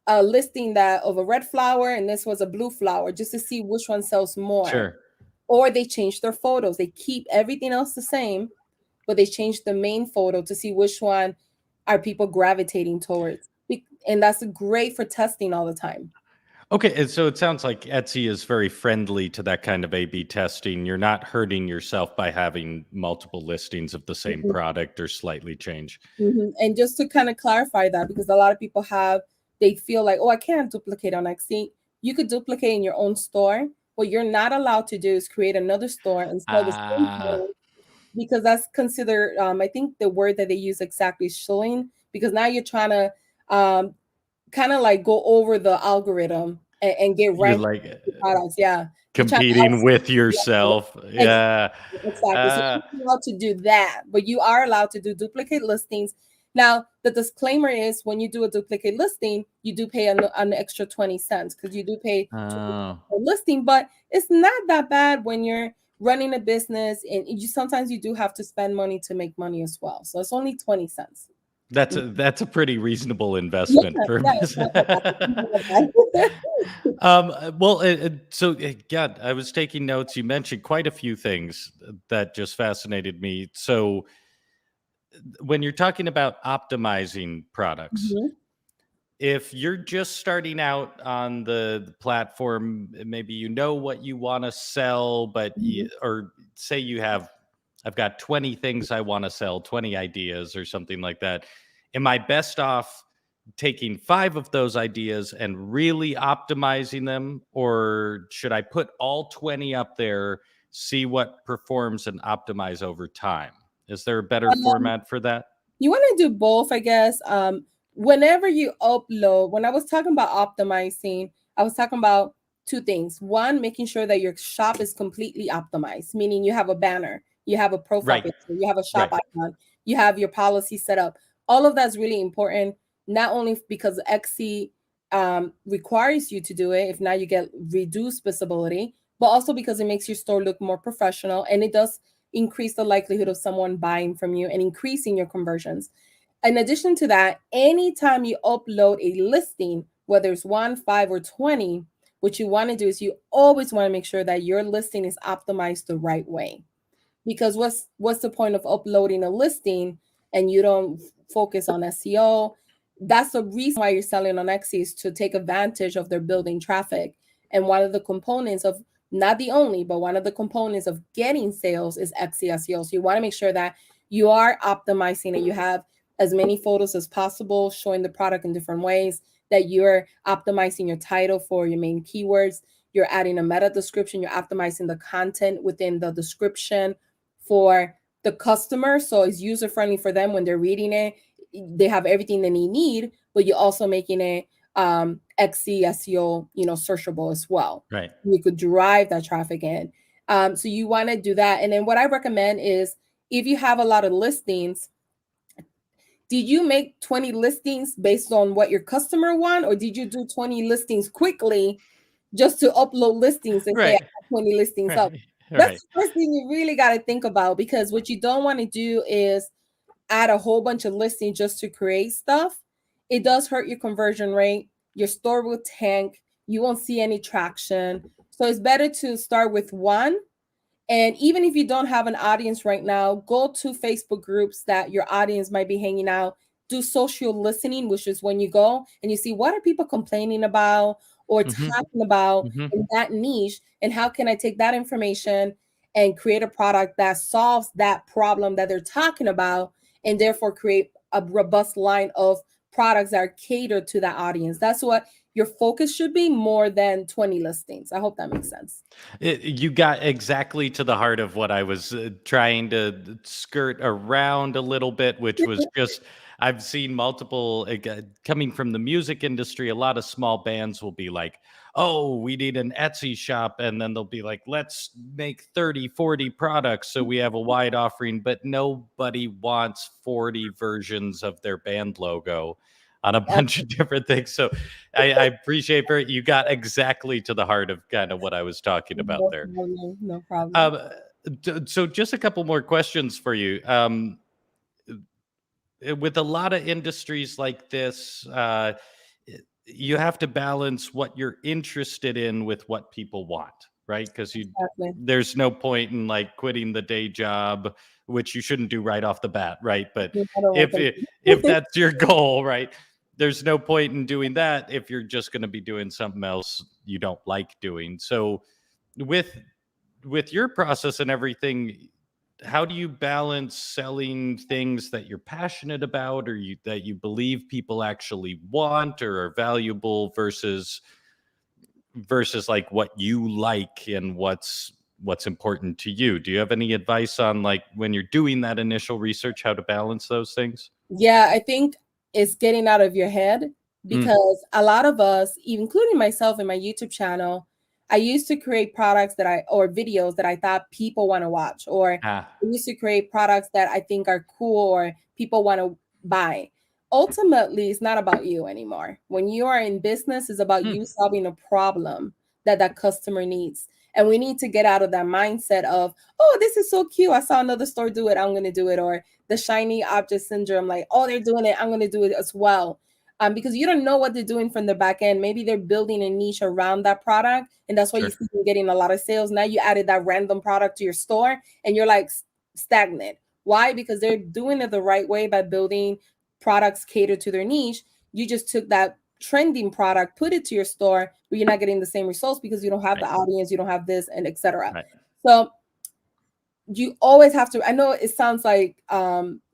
a listing that of a red flower and this was a blue flower just to see which one sells more. Sure. Or they change their photos, they keep everything else the same, but they change the main photo to see which one are people gravitating towards. And that's great for testing all the time. Okay, and so it sounds like Etsy is very friendly to that kind of A/B testing. You're not hurting yourself by having multiple listings of the same Mhm. product or slightly change. And just to kind of clarify that, because a lot of people have, they feel like, oh, I can't duplicate on Etsy. You could duplicate in your own store. What you're not allowed to do is create another store and sell the same Ah, thing because that's considered, I think the word that they use exactly is shilling, because now you're trying to kind of like go over the algorithm and get you're ranked like with products. Yeah. You're trying competing with to yourself. Yeah. exactly. So Uh, you're not allowed to do that, but you are allowed to do duplicate listings. Now, the disclaimer is when you do a duplicate listing, you do pay an extra 20 cents because you do pay 20 cents oh. per listing, but it's not that bad when you're running a business and you sometimes you do have to spend money to make money as well. So it's only 20 cents. That's a pretty reasonable Yeah, investment for a yeah, it's not that bad. business. It's not that bad. Well, so God, I was taking notes. You mentioned quite a few things that just fascinated me. So, when you're talking about optimizing products, Mhm, if you're just starting out on the platform, maybe you know what you want to sell, but mhm. or say you have, I've got 20 things I want to sell, 20 ideas or something like that. Am I best off taking five of those ideas and really optimizing them? Or should I put all 20 up there, see what performs and optimize over time? Is there a better Um, format for that? You want to do both, I guess. Whenever you upload, when I was talking about optimizing, I was talking about two things. One, making sure that your shop is completely optimized, meaning you have a banner, you have a profile Right. picture, you have a shop Right. icon, you have your policy set up. All of that's really important, not only because Etsy requires you to do it, if not, you get reduced visibility, but also because it makes your store look more professional and it does increase the likelihood of someone buying from you and increasing your conversions. In addition to that, anytime you upload a listing, whether it's 1, 5, or 20, what you want to do is you always want to make sure that your listing is optimized the right way. Because what's the point of uploading a listing and you don't focus on SEO? That's the reason why you're selling on Etsy, is to take advantage of their building traffic. And one of the components of, not the only, but one of the components of getting sales is Etsy SEO. So you want to make sure that you are optimizing it. You have as many photos as possible showing the product in different ways, that you're optimizing your title for your main keywords. You're adding a meta description. You're optimizing the content within the description for the customer, so it's user friendly for them when they're reading it. They have everything that they need, but you're also making it Etsy SEO, searchable as well. Right. You could drive that traffic in. So you want to do that. And then what I recommend is, if you have a lot of listings, did you make 20 listings based on what your customer want, or did you do 20 listings quickly just to upload listings and say I Right. have 20 listings up? Right. That's Right. the first thing you really got to think about, because what you don't want to do is add a whole bunch of listings just to create stuff. It does hurt your conversion rate. Your store will tank. You won't see any traction. So it's better to start with one. And even if you don't have an audience right now, go to Facebook groups that your audience might be hanging out. Do social listening, which is when you go and you see what are people complaining about or Hmm. talking about Hmm. in that niche, and how can I take that information and create a product that solves that problem that they're talking about, and therefore create a robust line of products that are catered to that audience. That's what your focus should be, more than 20 listings. I hope that makes sense. You got exactly to the heart of what I was trying to skirt around a little bit, which was just I've seen multiple coming from the music industry. A lot of small bands will be like, oh, we need an Etsy shop. And then they'll be like, let's make 30, 40 products so we have a wide offering. But nobody wants 40 versions of their band logo on a bunch of different things. So I appreciate you got exactly to the heart of kind of what I was talking about No there. problem. No problem. Um, so just a couple more questions for you. With a lot of industries like this, you have to balance what you're interested in with what people want, right? Because Exactly. there's no point in like quitting the day job, which you shouldn't do right off the bat, right? But I don't if recommend. if that's your goal, right, there's no point in doing that if you're just going to be doing something else you don't like doing. So with your process and everything, how do you balance selling things that you're passionate about, or that you believe people actually want or are valuable, versus like what you like and what's important to you? Do you have any advice on, like, when you're doing that initial research, how to balance those things? Yeah, I think it's getting out of your head, Mm. because a lot of us, including myself in my YouTube channel, I used to create products or videos that I thought people want to watch, or Ah. I used to create products that I think are cool or people want to buy. Ultimately, it's not about you anymore. When you are in business, it's about Hmm. you solving a problem that customer needs. And we need to get out of that mindset of, oh, this is so cute, I saw another store do it, I'm going to do it, or the shiny object syndrome, like, oh, they're doing it, I'm going to do it as well. Because you don't know what they're doing from the back end. Maybe they're building a niche around that product, and that's why you Sure. see them getting a lot of sales. Now you added that random product to your store, and you're like stagnant. Why? Because they're doing it the right way by building products catered to their niche. You just took that trending product, put it to your store, but you're not getting the same results because you don't have the Right. audience, you don't have this, and etc. Right. So you always have to, I know it sounds like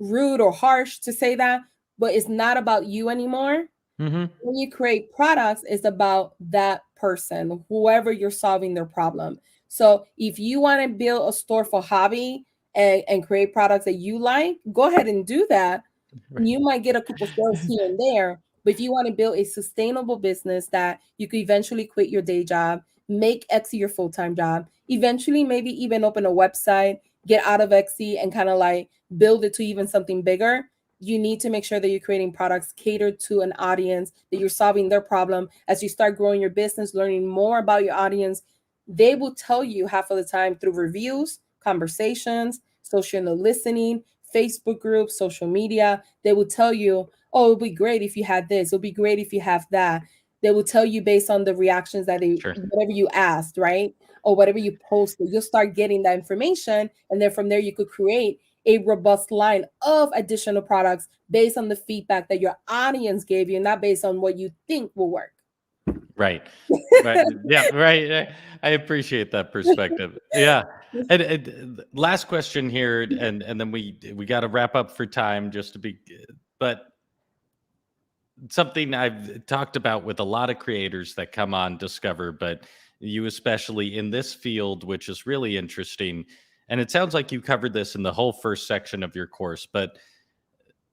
rude or harsh to say that, but it's not about you anymore. Hmm. When you create products, it's about that person, whoever you're solving their problem. So if you want to build a store for hobby and create products that you like, go ahead and do that. Right. You might get a couple sales here and there, but if you want to build a sustainable business that you could eventually quit your day job, make Etsy your full-time job, eventually maybe even open a website, get out of Etsy and kind of like build it to even something bigger, you need to make sure that you're creating products catered to an audience, that you're solving their problem. As you start growing your business, learning more about your audience, they will tell you half of the time through reviews, conversations, social listening, Facebook groups, social media. They will tell you, oh, it'll be great if you had this. It'll be great if you have that. They will tell you based on the reactions that they, Sure. whatever you asked, right? Or whatever you posted, you'll start getting that information. And then from there, you could create a robust line of additional products based on the feedback that your audience gave you, not based on what you think will work. Right. Right. Yeah. Right. I appreciate that perspective. Yeah. And last question here, and then we got to wrap up for time, just to be. But something I've talked about with a lot of creators that come on Discover, but you especially in this field, which is really interesting. And it sounds like you covered this in the whole first section of your course, but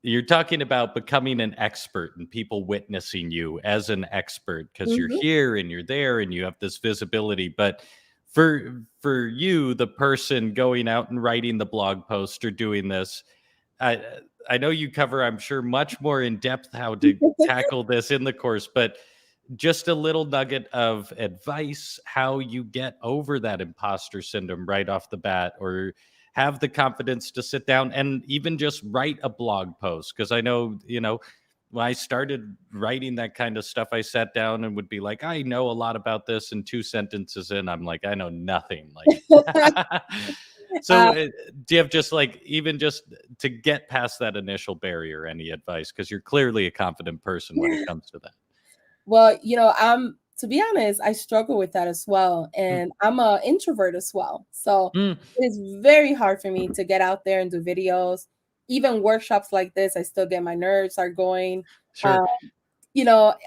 you're talking about becoming an expert and people witnessing you as an expert because you're Mhm. here and you're there and you have this visibility. But for you, the person going out and writing the blog post or doing this, I I know you cover, I'm sure, much more in depth how to tackle this in the course, but just a little nugget of advice how you get over that imposter syndrome right off the bat, or have the confidence to sit down and even just write a blog post. Because I know, when I started writing that kind of stuff, I sat down and would be like, I know a lot about this, and 2 sentences in, I'm like, I know nothing. Like, so Uh, do you have just like, even just to get past that initial barrier, any advice? Because you're clearly a confident person when it comes to that. well, I'm to be honest, I struggle with that as well, Mm, and I'm a introvert as well. So mm, it is very hard for me to get out there and do videos. Even workshops like this, I still get my nerves are going. sure.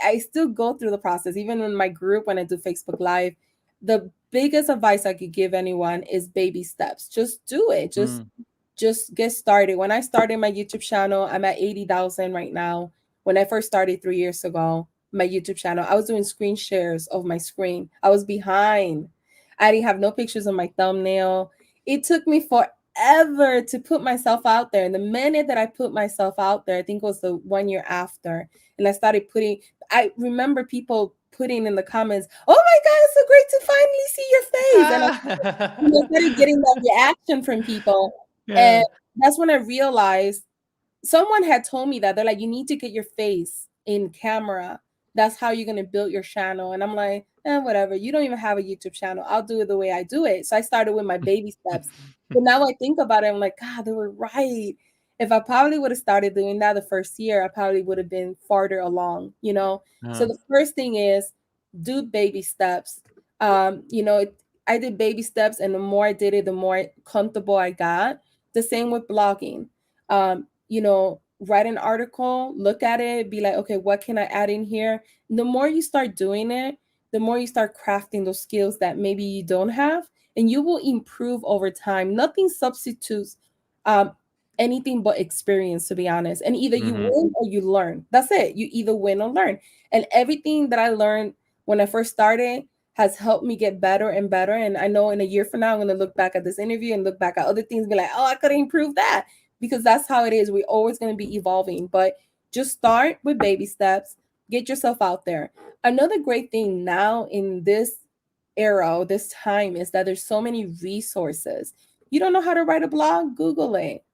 I still go through the process. Even in my group, when I do Facebook Live, the biggest advice I could give anyone is baby steps. Just do it. Just Mm, just get started. When I started my YouTube channel, I'm at 80,000 right now. When I first started 3 years ago, my YouTube channel, I was doing screen shares of my screen. I was behind. I didn't have no pictures on my thumbnail. It took me forever to put myself out there. And the minute that I put myself out there, I think it was the 1 year after, and I started I remember people putting in the comments, "Oh my God, it's so great to finally see your face." And I ah. started getting that reaction from people. And Yeah. that's when I realized someone had told me that they're like, you need to get your face in camera. That's how you're gonna build your channel. And I'm like, whatever. You don't even have a YouTube channel. I'll do it the way I do it. So I started with my baby steps. But now I think about it, I'm like, God, they were right. If I probably would have started doing that the first year, I probably would have been farther along. So Uh, the first thing is do baby steps. I did baby steps, and the more I did it, the more comfortable I got. The same with blogging. Write an article, look at it, be like, okay, what can I add in here? The more you start doing it, the more you start crafting those skills that maybe you don't have, and you will improve over time. Nothing substitutes um, anything but experience, to be honest. And either you mhm. win or you learn. That's it. You either win or learn. And everything that I learned when I first started has helped me get better and better. And I know in a year from now, I'm going to look back at this interview and look back at other things and be like, oh, I could have improved that, because that's how it is. We're always going to be evolving, but just start with baby steps, get yourself out there. Another great thing now in this era, this time, is that there's so many resources. You don't know how to write a blog? Google it.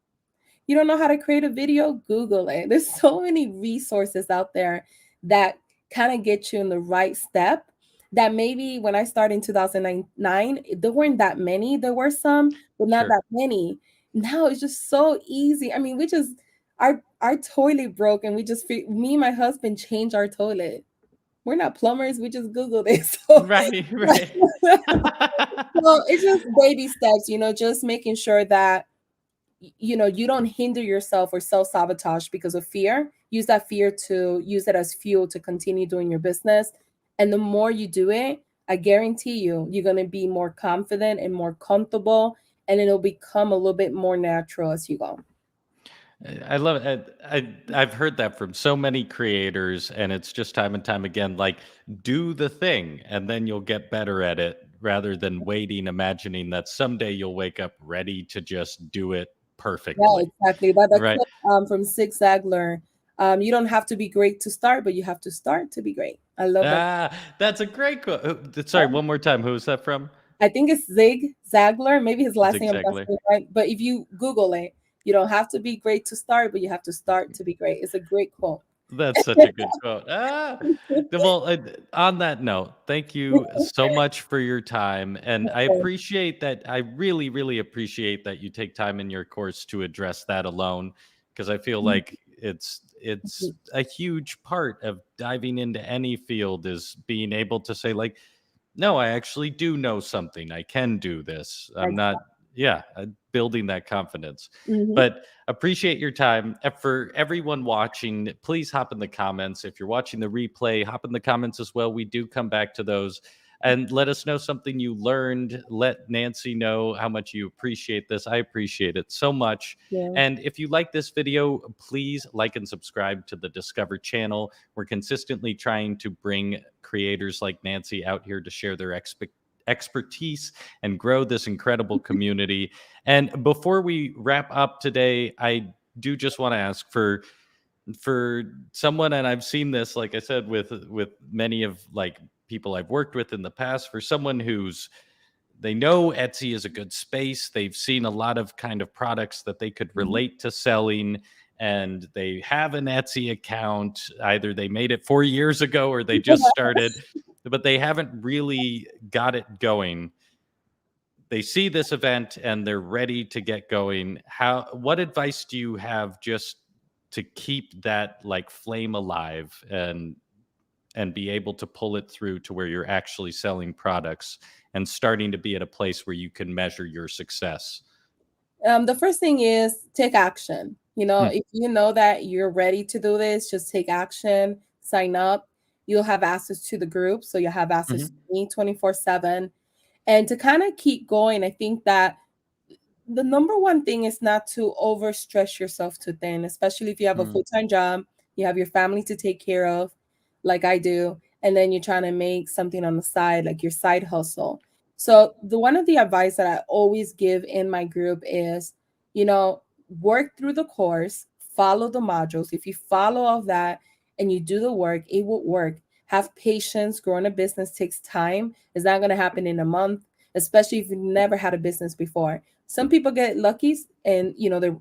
You don't know how to create a video? Google it. There's so many resources out there that kind of get you in the right step. That maybe when I started in 2009, there weren't that many. There were some, but not Sure. that many. Now it's just so easy. I mean, we just our toilet broke, and me and my husband changed our toilet. We're not plumbers. We just Googled it. So, Right, right. so it's just baby steps. Just making sure that you don't hinder yourself or self-sabotage because of fear. Use that fear to use it as fuel to continue doing your business. And the more you do it, I guarantee you're going to be more confident and more comfortable, and it'll become a little bit more natural as you go. I love it. I've heard that from so many creators, and it's just time and time again, like, do the thing, and then you'll get better at it, rather than waiting, imagining that someday you'll wake up ready to just do it Yeah, perfectly. exactly. That Right. quote from Zig Ziglar, you don't have to be great to start, but you have to start to be great. I love that. That's a great quote. Sorry, one more time. Who was that from? I think it's Zig Zaglar. Maybe his last Zig name I'm not Ziglar. saying it right. But if you Google it, you don't have to be great to start, but you have to start to be great. It's a great quote. That's such a good quote. Well, on that note, thank you so much for your time, and I appreciate that. I really, really appreciate that you take time in your course to address that alone, because I feel like it's a huge part of diving into any field is being able to say like, no, I actually do know something. I can do this. I'm not, yeah, building that confidence. Mhm. But appreciate your time. For everyone watching, please hop in the comments. If you're watching the replay, hop in the comments as well. We do come back to those and let us know something you learned. Let Nancy know how much you appreciate this. I appreciate it so much. Yeah. And if you like this video, please like and subscribe to the Discover channel. We're consistently trying to bring creators like Nancy out here to share their expertise and grow this incredible community. And before we wrap up today, I do just want to ask for someone, and I've seen this, like I said, with many of like people I've worked with in the past, for someone who's they know Etsy is a good space. They've seen a lot of kind of products that they could Mhm. relate to selling, and they have an Etsy account. Either they made it 4 years ago or they just started, but they haven't really got it going. They see this event and they're ready to get going. What advice do you have just to keep that like flame alive and be able to pull it through to where you're actually selling products and starting to be at a place where you can measure your success? The first thing is take action. Hmm. If you know that you're ready to do this, just take action, sign up. You'll have access to the group. So you'll have access to Hmm. me 24/7. And to kind of keep going, I think that the number one thing is not to overstress yourself too thin, especially if you have a Mm. full-time job, you have your family to take care of, like I do, and then you're trying to make something on the side, like your side hustle. So the one of the advice that I always give in my group is, you know, work through the course, follow the modules. If you follow all that and you do the work, it will work. Have patience. Growing a business takes time. It's not going to happen in a month, especially if you've never had a business before. Some people get lucky and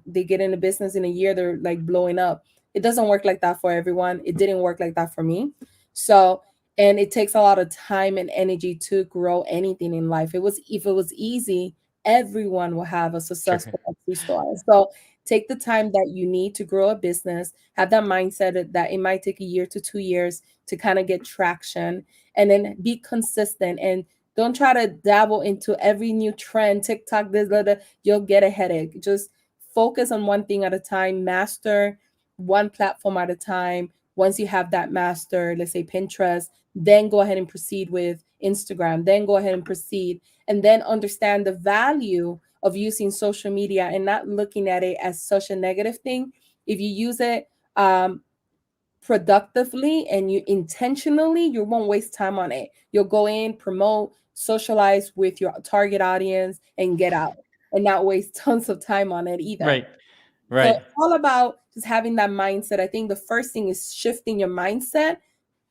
they get into business in a year, they're like blowing up. It doesn't work like that for everyone. It didn't work like that for me. So, and it takes a lot of time and energy to grow anything in life. If it was easy, everyone will have a Sure. successful Etsy store. So take the time that you need to grow a business. Have that mindset that it might take a year to 2 years to kind of get traction, and then be consistent and don't try to dabble into every new trend, TikTok, this, blah, blah. You'll get a headache. Just focus on one thing at a time, master one platform at a time. Once you have that master, let's say Pinterest, then go ahead and proceed with Instagram, then go ahead and proceed, and then understand the value of using social media and not looking at it as such a negative thing. If you use it productively and you intentionally, you won't waste time on it. You'll go in, promote, socialize with your target audience, and get out and not waste tons of time on it either. Right. So Right. it's all about just having that mindset. I think the first thing is shifting your mindset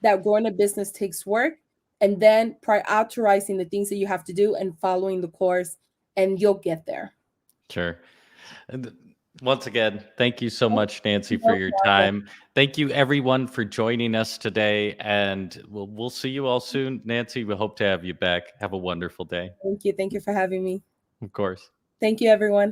that growing a business takes work, and then prioritizing the things that you have to do and following the course, and you'll get there. Sure. And once again, thank you so much, Nancy, for No your problem. time. Thank you, everyone, for joining us today. And we'll see you all soon. Nancy, we hope to have you back. Have a wonderful day. Thank you. Thank you for having me. Of course. Thank you, everyone.